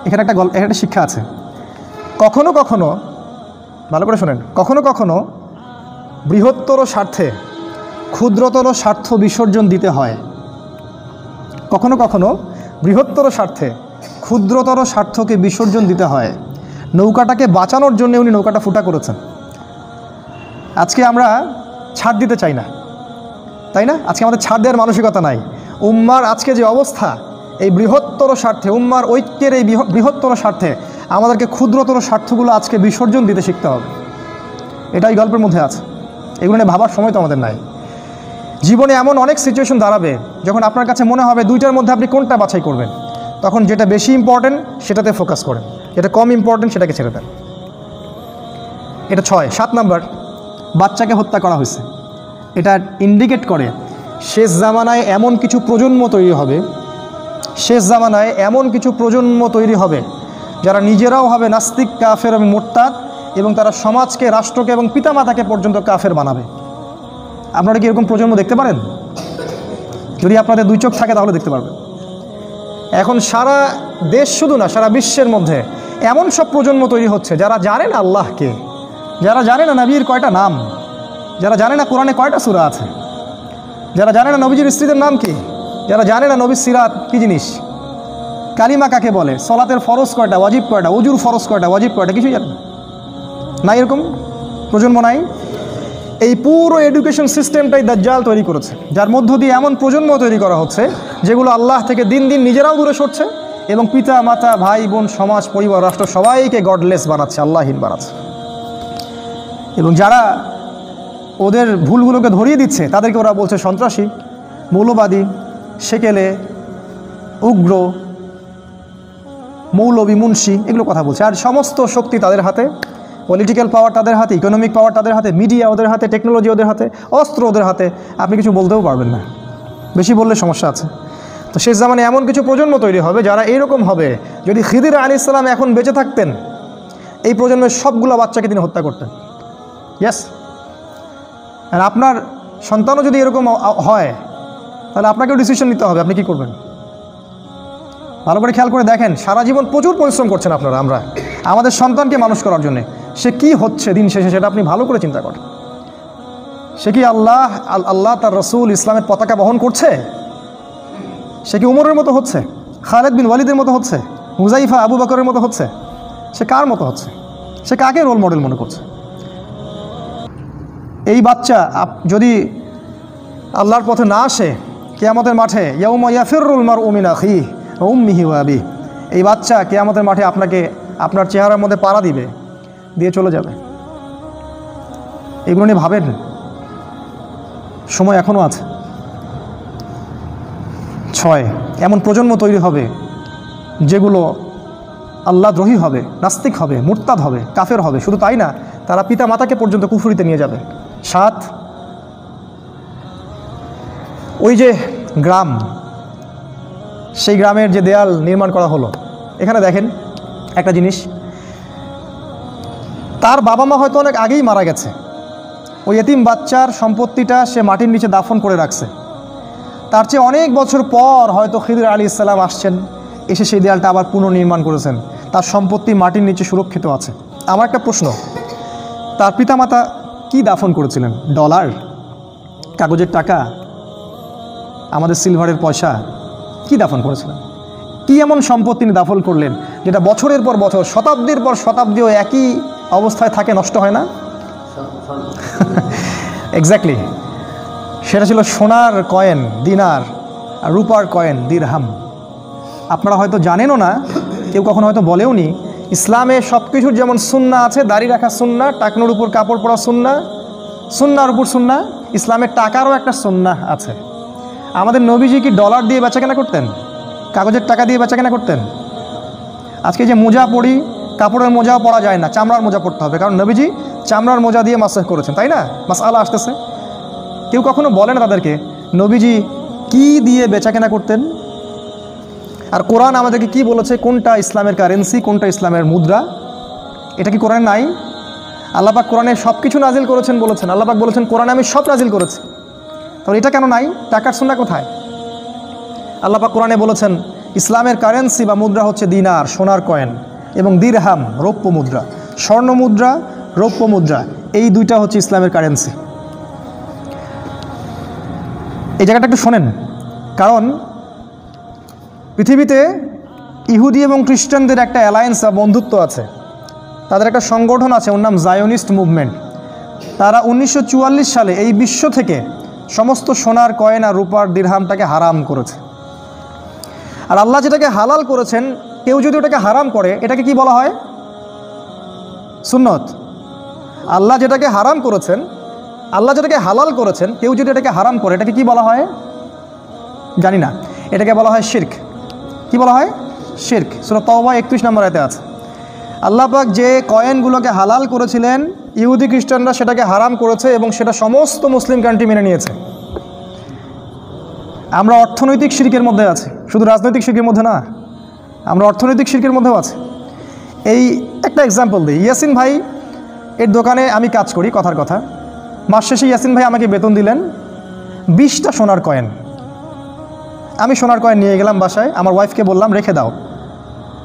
এখানে একটা শিক্ষা আছে। কখনো কখনো, ভালো করে শোনেন, কখনো কখনো বৃহত্তর স্বার্থে ক্ষুদ্রতর স্বার্থ বিসর্জন দিতে হয়। কখনো কখনো বৃহত্তর স্বার্থে ক্ষুদ্রতর স্বার্থকে বিসর্জন দিতে হয়। নৌকাটাকে বাঁচানোর জন্য উনি নৌকাটা ফুটা করেছেন। আজকে আমরা ছাড় দিতে চাই না, তাই না? আজকে আমাদের ছাড় দেওয়ার মানসিকতা নাই। উম্মার আজকে যে অবস্থা, এই বৃহত্তর স্বার্থে, উম্মার ঐক্যের এই বৃহত্তর স্বার্থে আমাদেরকে ক্ষুদ্রতর স্বার্থগুলো আজকে বিসর্জন দিতে শিখতে হবে। এটাই গল্পের মধ্যে আছে। এগুলো নিয়ে ভাবার সময় তো আমাদের নাই। জীবনে এমন অনেক সিচুয়েশন দাঁড়াবে যখন আপনার কাছে মনে হবে দুইটার মধ্যে আপনি কোনটা বাছাই করবেন। তখন যেটা বেশি ইম্পর্টেন্ট সেটাতে ফোকাস করেন, যেটা কম ইম্পর্টেন্ট সেটাকে ছেড়ে দেন। এটা 6। 7 নম্বর, বাচ্চাকে হত্যা করা হয়েছে। এটা ইন্ডিকেট করে শেষ জামানায় এমন কিছু প্রজন্ম তৈরি হবে, শেষ জামানায় এমন কিছু প্রজন্ম তৈরি হবে যারা নিজেরাও হবে নাস্তিক, কাফের এবং মোরতাদ, এবং তারা সমাজকে, রাষ্ট্রকে এবং পিতামাতাকে পর্যন্ত কাফের বানাবে। আপনারা কি এরকম প্রজন্ম দেখতে পারেন? যদি আপনাদের 2 চোখ থাকে তাহলে দেখতে পারবেন। এখন সারা দেশ শুধু না, সারা বিশ্বের মধ্যে এমন সব প্রজন্ম তৈরি হচ্ছে যারা জানে না আল্লাহকে, যারা জানে না নবীর কয়টা নাম, যারা জানে না কোরআনে কয়টা সূরা আছে, যারা জানে না নবীজির স্ত্রীদের নাম কি, যারা জানে না নবীর সিরাত কি জিনিস, কালিমা কাকে বলে, সলাতের ফরজ কয়টা, ওয়াজিব কয়টা, ওজুর ফরজ কয়টা, ওয়াজিব কয়টা, কিছুই জানে না। এরকম প্রজন্ম নাই। এই পুরো এডুকেশন সিস্টেমটাই দাজ্জাল তৈরি করেছে, যার মধ্য দিয়ে এমন প্রজন্ম তৈরি করা হচ্ছে যেগুলো আল্লাহ থেকে দিন দিন নিজেরাও দূরে সরছে এবং পিতা মাতা, ভাই বোন, সমাজ, পরিবার, রাষ্ট্র সবাইকে গডলেস বানাচ্ছে, আল্লাহহীন বানাচ্ছে। এবং যারা ওদের ভুলগুলোকে ধরিয়ে দিচ্ছে তাদেরকে ওরা বলছে সন্ত্রাসী, মৌলবাদী, সেকেলে, উগ্র, মৌলবী, মুন্সি, এগুলো কথা বলছে। আর সমস্ত শক্তি তাদের হাতে, পলিটিক্যাল পাওয়ার তাদের হাতে, ইকোনমিক পাওয়ার তাদের হাতে, মিডিয়া ওদের হাতে, টেকনোলজি ওদের হাতে, অস্ত্র ওদের হাতে। আপনি কিছু বলতেও পারবেন না, বেশি বললে সমস্যা আছে। তো শেষ জামানে এমন কিছু প্রজন্ম তৈরি হবে যারা এইরকম হবে। যদি খিদির আলাইহিস সালাম এখন বেঁচে থাকতেন, এই প্রজন্মের সবগুলো বাচ্চাকে তিনি হত্যা করতেন। ইয়েস। আর আপনার সন্তানও যদি এরকম হয় তাহলে আপনাকেও ডিসিশন নিতে হবে, আপনি কী করবেন। ভালো করে খেয়াল করে দেখেন, সারা জীবন প্রচুর পরিশ্রম করছেন আপনারা, আমরা আমাদের সন্তানকে মানুষ করার জন্যে। সে কি হচ্ছে দিন শেষে সেটা আপনি ভালো করে চিন্তা করেন। সে কি আল্লাহ তার রসুল ইসলামের পতাকা বহন করছে? সে কি উমরের মতো হচ্ছে, খালেদ বিন ওয়ালিদের মতো হচ্ছে, হুজাইফা, আবু বকরের মতো হচ্ছে? সে কার মতো হচ্ছে? সে কাকে রোল মডেল মনে করছে? এই বাচ্চা যদি আল্লাহর পথে না আসে, কিয়ামতের মাঠে ইয়াউমা ইয়াফিরুল মারউ মিন আখিহি ওয়া উম্মিহি ওয়া আবিহি, এই বাচ্চা কিয়ামতের মাঠে আপনাকে আপনার চেহারার মধ্যে পাড়া দিবে, দিয়ে চলে যাবে। এগুলো নিয়ে ভাবেন, সময় এখনও আছে। 6, এমন প্রজন্ম তৈরি হবে যেগুলো আল্লাহদ্রোহী হবে, নাস্তিক হবে, মুরতাদ হবে, কাফের হবে। শুধু তাই না, তারা পিতা মাতাকে পর্যন্ত কুফরিতে নিয়ে যাবে। 7, ওই যে গ্রাম, সেই গ্রামের যে দেয়াল নির্মাণ করা হলো, এখানে দেখেন একটা জিনিস, তার বাবা মা হয়তো অনেক আগেই মারা গেছে। ওই এতিম বাচ্চার সম্পত্তিটা সে মাটির নিচে দাফন করে রাখছে। তার চেয়ে অনেক বছর পর হয়তো খিদির আলাইহিস সালাম আসছেন, এসে সেই দেয়ালটা আবার পুনর্নির্মাণ করেছেন। তার সম্পত্তি মাটির নিচে সুরক্ষিত আছে। আমার একটা প্রশ্ন, তার পিতামাতা কি দাফন করেছিলেন? ডলার, কাগজের টাকা, আমাদের সিলভারের পয়সা, কি দাফন করেছিলেন? কি এমন সম্পদ তিনি দাফন করলেন যেটা বছরের পর বছর, শতাব্দীর পর শতাব্দীও একই অবস্থায় থাকে, নষ্ট হয় না? এক্স্যাক্টলি, সেটা ছিল সোনার কয়েন দিনার, আর রূপার কয়েন দিরহাম। আপনারা হয়তো জানেনও না, কেউ কখনো হয়তো বলেও নি, ইসলামে সব কিছুর যেমন সুন্নাহ আছে, দাড়ি রাখা সুন্নাহ, টাকনোর উপর কাপড় পরা সুন্নাহ, সুন্নাহর উপর সুন্নাহ, ইসলামের টাকারও একটা সুন্নাহ আছে। আমাদের নবীজি কি ডলার দিয়ে বেচাকেনা করতেন? কাগজের টাকা দিয়ে বেচাকেনা করতেন? আজকে যে মোজা পরি, কাপড়ের মোজাও পরা যায় না, চামড়ার মোজা পরতে হবে, কারণ নবীজি চামড়ার মোজা দিয়ে মাসহ করেছেন, তাই না? মাসআলা আসতেছে। কেউ কখনো বলে না তাদেরকে নবীজি কি দিয়ে বেচাকেনা করতেন। আর কোরআন আমাদেরকে কি বলেছে, কোনটা ইসলামের কারেন্সি, কোনটা ইসলামের মুদ্রা, এটা কি কোরআন নাই? আল্লাহ পাক কোরআনে সব কিছু নাজিল করেছেন বলেছেন। আল্লাহ পাক বলেছেন কোরআনে আমি সব নাজিল করেছি। তাহলে এটা কেন নাই? টাকার সুন্নাহ কোথায়? আল্লাহ পাক কোরআনে বলেছেন ইসলামের কারেন্সি বা মুদ্রা হচ্ছে দিনার, সোনার কয়েন, এবং দিরহাম, রৌপ্য মুদ্রা। স্বর্ণ মুদ্রা, রৌপ্য মুদ্রা, এই দুইটা হচ্ছে ইসলামের কারেন্সি। এই জায়গাটা একটু শোনেন, কারণ পৃথিবীতে ইহুদি এবং খ্রিস্টানদের একটা অ্যালায়েন্স বা বন্ধুত্ব আছে, তাদের একটা সংগঠন আছে, ওর নাম জায়োনিস্ট মুভমেন্ট। তারা 1944 সালে এই বিশ্ব থেকে সমস্ত সোনার কয়েন আর রূপার দিরহামটাকে হারাম করেছে। আর আল্লাহ যেটাকে হালাল করেছেন, কেউ যদি ওটাকে হারাম করে, এটাকে কি বলা হয়? সুন্নত। আল্লাহ যেটাকে হারাম করেছেন, আল্লাহ যেটাকে হালাল করেছেন, কেউ যদি এটাকে হারাম করে, এটাকে কি বলা হয়? জানি না। এটাকে বলা হয় শিরক। কি বলা হয়? শিরক। সূরা তাওবা 31 নম্বর আয়াতে আছে। আল্লাহ পাক যে কয়েনগুলোকে হালাল করেছিলেন, ইহুদি খ্রিস্টানরা সেটাকে হারাম করেছে, এবং সেটা সমস্ত মুসলিম কান্ট্রি মেনে নিয়েছে। আমরা অর্থনৈতিক শিরকের মধ্যে আছি, শুধু রাজনৈতিক শিরকের মধ্যে না, আমরা অর্থনৈতিক শিরকের মধ্যেও আছি। এই একটা এক্সাম্পল দিই। ইয়াসিন ভাই এর দোকানে আমি কাজ করি, কথার কথা, মাস শেষে ইয়াসিন ভাই আমাকে বেতন দিলেন 20টা সোনার কয়েন। আমি সোনার কয়েন নিয়ে গেলাম বাসায়, আমার ওয়াইফকে বললাম রেখে দাও,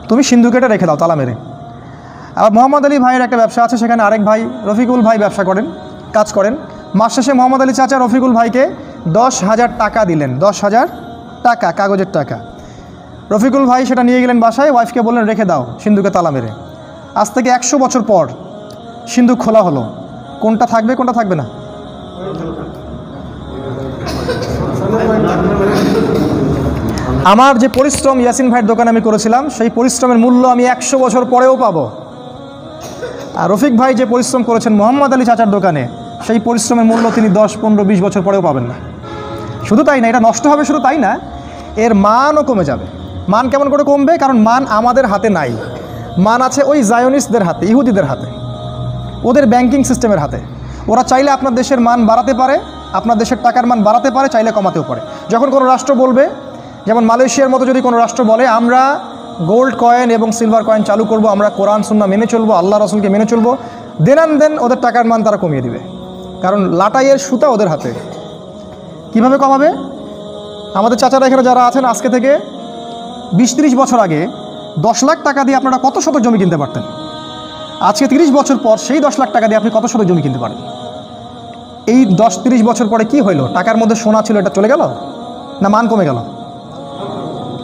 তুমি সিন্ধুকেটে রেখে দাও তালা মেরে। আবার মোহাম্মদ আলী ভাইয়ের একটা ব্যবসা আছে, সেখানে আরেক ভাই রফিকুল ভাই ব্যবসা করেন, কাজ করেন। মাস শেষে মোহাম্মদ আলী চাচা রফিকুল ভাইকে 10,000 টাকা দিলেন, 10,000 টাকা, কাগজের টাকা। রফিকুল ভাই সেটা নিয়ে গেলেন বাসায়, ওয়াইফকে বললেন রেখে দাও সিন্ধুকে তালা মেরে। আজ থেকে 100 বছর পর সিন্ধুক খোলা হলো, কোনটা থাকবে কোনটা থাকবে না? আমার যে পরিশ্রম ইয়াসিন ভাইয়ের দোকানে আমি করেছিলাম, সেই পরিশ্রমের মূল্য আমি 100 বছর পরেও পাবো। আর রফিক ভাই যে পরিশ্রম করেছেন মোহাম্মদ আলী চাচার দোকানে, সেই পরিশ্রমের মূল্য তিনি 10, 15, 20 বছর পরেও পাবেন না। শুধু তাই না, এটা নষ্ট হবে, শুধু তাই না, এর মানও কমে যাবে। মান কেমন করে কমবে? কারণ মান আমাদের হাতে নাই, মান আছে ওই জায়োনিস্টদের হাতে, ইহুদিদের হাতে, ওদের ব্যাংকিং সিস্টেমের হাতে। ওরা চাইলে আপনার দেশের মান বাড়াতে পারে, আপনার দেশের টাকার মান বাড়াতে পারে, চাইলে কমাতেও পারে। যখন কোনো রাষ্ট্র বলবে, যেমন মালয়েশিয়ার মতো যদি কোনো রাষ্ট্র বলে আমরা গোল্ড কয়েন এবং সিলভার কয়েন চালু করব, আমরা কোরআন সুন্নাহ মেনে চলবো, আল্লাহ রসুলকে মেনে চলবো, দেন ওদের টাকার মান তারা কমিয়ে দিবে, কারণ লাটাইয়ের সুতা ওদের হাতে। কিভাবে কমাবে? আমাদের চাচারা এখানে যারা আছেন, আজকে থেকে 20-30 বছর আগে 10 লাখ টাকা দিয়ে আপনারা কত শতক জমি কিনতে পারতেন? আজকে 30 বছর পর সেই 10 লাখ টাকা দিয়ে আপনি কত শতক জমি কিনতে পারেন? এই 10-30 বছর পরে কি হইল? টাকার মধ্যে সোনা ছিল, এটা চলে গেল না মান কমে গেল?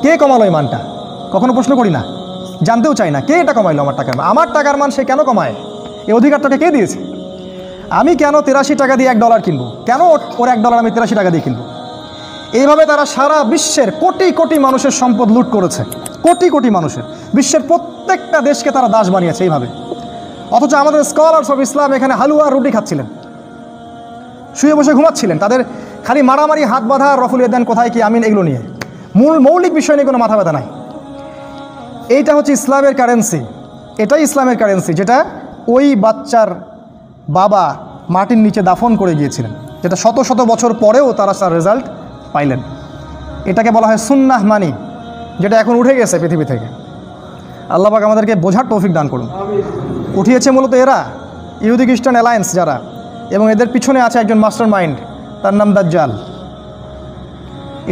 কে কমালো এই মানটা? কখনো প্রশ্ন করি না, জানতেও চাই না কে এটা কমাইলো আমার টাকার মান। আমার টাকার মান সে কেন কমায়? এই অধিকারটাকে কে দিয়েছে? আমি কেন 83 টাকা দিয়ে $1 কিনবো? কেন ওর $1 আমি 83 টাকা দিয়ে কিনবো? এইভাবে তারা সারা বিশ্বের কোটি কোটি মানুষের সম্পদ লুট করেছে, কোটি কোটি মানুষের, বিশ্বের প্রত্যেকটা দেশকে তারা দাস বানিয়েছে এইভাবে। অথচ আমাদের স্কলার্স অফ ইসলাম এখানে হালুয়া রুটি খাচ্ছিলেন, শুয়ে বসে ঘুমাচ্ছিলেন, তাদের খালি মারামারি, হাত বাঁধা, রফুল ইয়াদান কোথায় কি আমিন, এগুলো নিয়ে মৌলিক বিষয় নিয়ে কোনো মাথা ব্যথা নাই। এইটা হচ্ছে ইসলামের কারেন্সি, এটাই ইসলামের কারেন্সি, যেটা ওই বাচ্চার বাবা মাটির নিচে দাফন করে গিয়েছিলেন, যেটা শত শত বছর পরেও তারা তার রেজাল্ট পাইলেন। এটাকে বলা হয় সুন্নাহ মানি, যেটা এখন উঠে গেছে পৃথিবী থেকে। আল্লাহ পাক আমাদেরকে বোঝার তৌফিক দান করুন। উঠিয়েছে মূলত এরা, ইহুদি খ্রিস্টান অ্যালায়েন্স যারা, এবং এদের পিছনে আছে একজন মাস্টার মাইন্ড, তার নাম দাজ্জাল।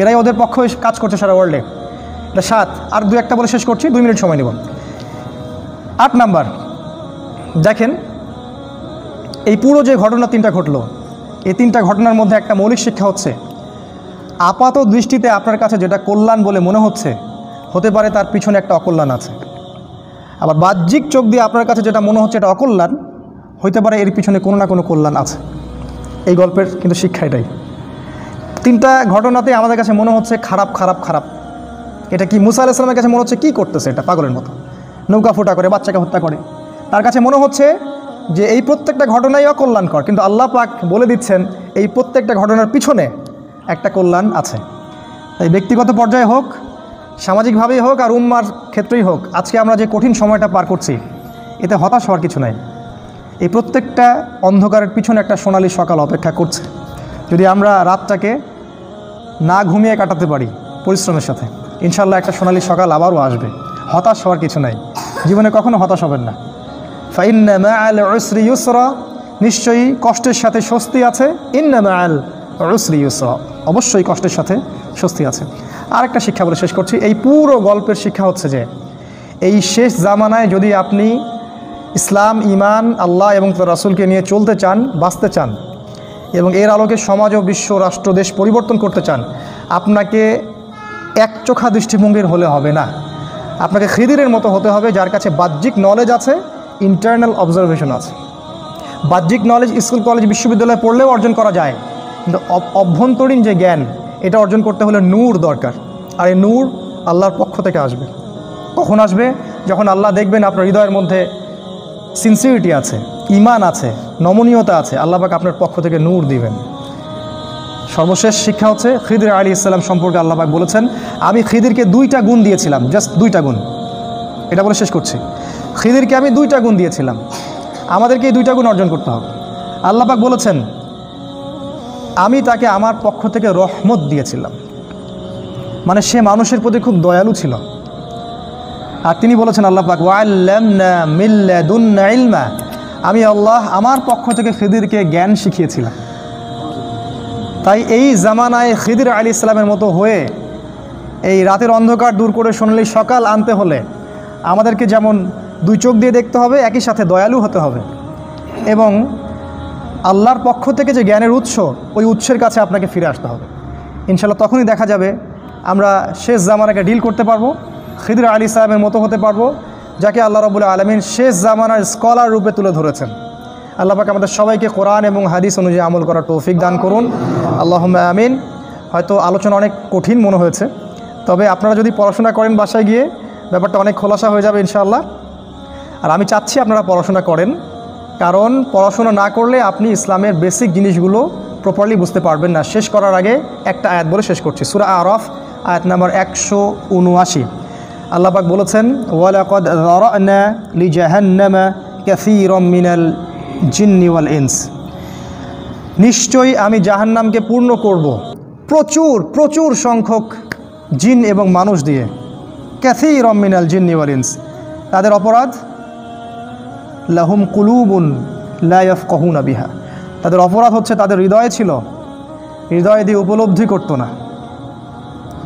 এরাই ওদের পক্ষে কাজ করছে সারা ওয়ার্ল্ডে। এটা 7, আর 2-1টা বলে শেষ করছি, 2 মিনিট সময় নেব। 8 নাম্বার, দেখেন এই পুরো যে ঘটনা 3টা ঘটলো, এই 3টা ঘটনার মধ্যে একটা মৌলিক শিক্ষা হচ্ছে, আপাত দৃষ্টিতে আপনার কাছে যেটা কল্যাণ বলে মনে হচ্ছে, হতে পারে তার পিছনে একটা অকল্যাণ আছে। আবার বাহ্যিক চোখ দিয়ে আপনার কাছে যেটা মনে হচ্ছে এটা অকল্যাণ, হইতে পারে এর পিছনে কোনো না কোনো কল্যাণ আছে। এই গল্পের কিন্তু শিক্ষা এটাই। 3টা ঘটনাতে আমাদের কাছে মনে হচ্ছে খারাপ খারাপ খারাপ। এটা কি মুসা আলাইহিস সালামের কাছে মনে হচ্ছে কি করতেছে, এটা পাগলের মতো, নৌকা ফুটা করে বাচ্চাকে হত্যা করে। তার কাছে মনে হচ্ছে যে এই প্রত্যেকটা ঘটনাই অকল্যাণকর, কিন্তু আল্লাহ পাক বলে দিচ্ছেন এই প্রত্যেকটা ঘটনার পিছনে একটা কল্যাণ আছে। তাই ব্যক্তিগত পর্যায়ে হোক, সামাজিকভাবেই হোক, আর উম্মার ক্ষেত্রেই হোক, আজকে আমরা যে কঠিন সময়টা পার করছি, এতে হতাশ হওয়ার কিছু নাই। এই প্রত্যেকটা অন্ধকারের পিছনে একটা সোনালি সকাল অপেক্ষা করছে। যদি আমরা রাতটাকে না ঘুমিয়ে কাটাতে পারি পরিশ্রমের সাথে, ইনশাল্লাহ একটা সোনালি সকাল আবারও আসবে। হতাশ হওয়ার কিছু নাই, জীবনে কখনো হতাশ হবেন না। ফাইন্না মাআল উসরি ইউসরা, নিশ্চয়ই কষ্টের সাথে স্বস্তি আছে। ইন্না মাআল উসরি ইউসরা, অবশ্যই কষ্টের সাথে স্বস্তি আছে। আরেকটা শিক্ষা বলে শেষ করছি। এই পুরো গল্পের শিক্ষা হচ্ছে যে এই শেষ জামানায় যদি আপনি ইসলাম, ইমান, আল্লাহ এবং তার রাসূলকে নিয়ে চলতে চান, বাঁচতে চান এবং এর আলোকে সমাজ ও বিশ্ব, রাষ্ট্র, দেশ পরিবর্তন করতে চান, আপনাকে একচোখা দৃষ্টিভঙ্গির হলে হবে না। আপনাকে খিদিরের মতো হতে হবে, যার কাছে বাহ্যিক নলেজ আছে, ইন্টারনাল অবজারভেশন আছে। বাহ্যিক নলেজ স্কুল, কলেজ, বিশ্ববিদ্যালয়ে পড়লেও অর্জন করা যায়, কিন্তু অভ্যন্তরীণ যে জ্ঞান, এটা অর্জন করতে হলে নূর দরকার। আর এই নূর আল্লাহর পক্ষ থেকে আসবে। কখন আসবে? যখন আল্লাহ দেখবেন আপনার হৃদয়ের মধ্যে সিনসিয়ারিটি আছে, ঈমান আছে, নমনীয়তা আছে, আল্লাহ পাক আপনার পক্ষ থেকে নূর দিবেন। সর্বশেষ শিক্ষা হচ্ছে খিদির আলাইহিস সালাম সম্পর্কে আল্লাহ পাক বলেছেন, আমি খিদিরকে 2টা গুণ দিয়েছিলাম, জাস্ট 2টা গুণ। এটা বলে শেষ করছি। খিদিরকে আমি 2টা গুণ দিয়েছিলাম, আমাদেরকে এই 2টা গুণ অর্জন করতে হবে। আল্লাহ পাক বলেছেন, আমি তাকে আমার পক্ষ থেকে রহমত দিয়েছিলাম, মানে সে মানুষের প্রতি খুব দয়ালু ছিল। আর তিনি বলেছেন আল্লাহ পাক, ওয়াল্লামনা মিন লাদুন্না ইলমা, আমি আল্লাহ আমার পক্ষ থেকে খিদিরকে জ্ঞান শিখিয়েছিলাম। তাই এই জামানায় খিদির আলাইহিস সালামের মতো হয়ে এই রাতের অন্ধকার দূর করে সোনালি সকাল আনতে হলে আমাদেরকে যেমন 2 চোখ দিয়ে দেখতে হবে, একই সাথে দয়ালু হতে হবে এবং আল্লাহর পক্ষ থেকে যে জ্ঞানের উৎস, ওই উৎসের কাছে আপনাকে ফিরে আসতে হবে। ইনশাআল্লাহ তখনই দেখা যাবে আমরা শেষ জামানাকে ডিল করতে পারবো, খিদির আলাইহিস সালামের মতো হতে পারবো, যাকে আল্লাহ রাব্বুল আলামিন শেষ জামানার স্কলার রূপে তুলে ধরেছেন। আল্লাহ পাক আমাদের সবাইকে কোরআন এবং হাদিস অনুযায়ী আমল করার তৌফিক দান করুন, আল্লাহুম্মা আমিন। হয়তো আলোচনা অনেক কঠিন মনে হয়েছে, তবে আপনারা যদি পড়াশোনা করেন বাসায় গিয়ে ব্যাপারটা অনেক খোলাসা হয়ে যাবে ইনশাআল্লাহ। আর আমি চাচ্ছি আপনারা পড়াশোনা করেন, কারণ পড়াশোনা না করলে আপনি ইসলামের বেসিক জিনিসগুলো প্রপারলি বুঝতে পারবেন না। শেষ করার আগে একটা আয়াত বলে শেষ করছি, সূরা আরাফ আয়াত নাম্বার 179। আল্লাহ পাক বলেছেন, ওয়ালাকাদ যারানা লিজাহান্নামা কাসীরাম মিনাল জিন্নি ওয়াল ইনস, নিশ্চয়ই আমি জাহান্নামকে পূর্ণ করব প্রচুর প্রচুর সংখ্যক জিন এবং মানুষ দিয়ে। কাসীরাম মিনাল জিন্নি ওয়াল ইনস, তাদের অপরাধ, লাহুম কুলুবুন লা ইয়াফকাহুনা বিহা, তাদের অপরাধ হচ্ছে তাদের হৃদয় ছিল, হৃদয় দিয়ে উপলব্ধি করতো না।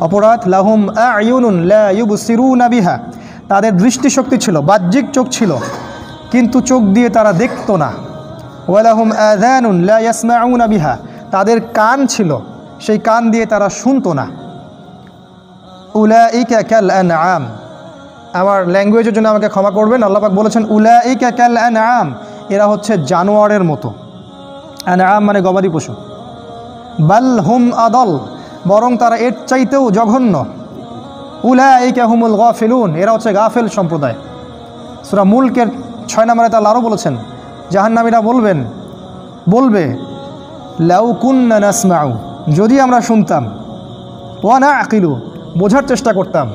অপরাধ, লাহুম আ'য়ুনুন লা ইউবসিরুনা বিহা, তাদের দৃষ্টিশক্তি ছিল, বাহ্যিক চোখ ছিল, কিন্তু চোখ দিয়ে তারা দেখতো না। ওয়ালাহুম আযানুন লা ইয়াসমাউনা বিহা, তাদের কান ছিল, সেই কান দিয়ে তারা শুনতো না। উলাইকা কাল আনআম, আমার ল্যাঙ্গুয়েজের জন্য আমাকে ক্ষমা করবেন, আল্লাহ পাক বলেছেন উলাইকা কাল আনআম, এরা হচ্ছে জানোয়ারের মতো। আনআম মানে গবাদি পশু। বাল হুম আদল, বরং তারা এর চাইতেও জঘন্য। উলাইকা হুমুল গাফিলুন, এরা হচ্ছে গাফেল সম্প্রদায়। সূরা মুলকের 6 নম্বরে আল্লাহ আরও বলেছেন, জাহান্নামীরা বলবে লাউ কুন্না নাসমাউ, যদি আমরা শুনতাম, ওয়া নাআকিলু, বোঝার চেষ্টা করতাম,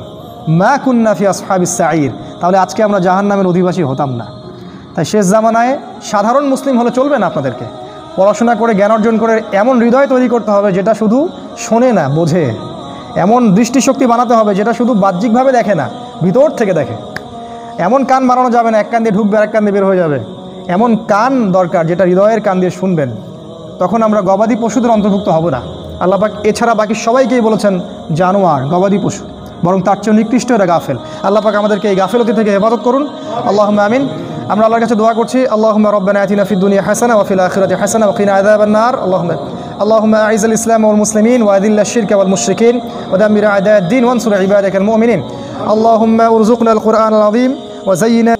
মা কুন্না ফি আসহাবিস সাঈর, তাহলে আজকে আমরা জাহান্নামের অধিবাসী হতাম না। তাই শেষ জামানায় সাধারণ মুসলিম হলে চলবে না, আপনাদেরকে পড়াশোনা করে জ্ঞান অর্জন করে এমন হৃদয় তৈরি করতে হবে যেটা শুধু শোনে না, বোঝে। এমন দৃষ্টিশক্তি বানাতে হবে যেটা শুধু বাহ্যিকভাবে দেখে না, ভিতর থেকে দেখে। এমন কান বানানো যাবে না এক কান দিয়ে ঢুকবে আর এক কান দিয়ে বের হয়ে যাবে, এমন কান দরকার যেটা হৃদয়ের কান দিয়ে শুনবেন। তখন আমরা গবাদি পশুদের অন্তর্ভুক্ত হব না। আল্লাহ পাক এছাড়া বাকি সবাইকেই বলেছেন জানোয়ার, গবাদি পশু, বরং তার চেয়ে নিকৃষ্ট এরা গাফেল। আল্লাহ পাক আমাদেরকে এই গাফেলতি থেকে হেফাজত করুন, আল্লাহুম্মা আমিন। আমরা আল্লাহর কাছে দোয়া করছি, আল্লাহুম্মা রব্বানা আতিনা ফিদ দুনিয়া হাসানা ওয়া ফিল আখিরাতি হাসানা ওয়া কিনা আযাবান নার। اللهم أعز الإسلام والمسلمين وأذل الشرك والمشركين ودمر أعداء الدين وانصر عبادك المؤمنين. اللهم ارزقنا القرآن العظيم وزينا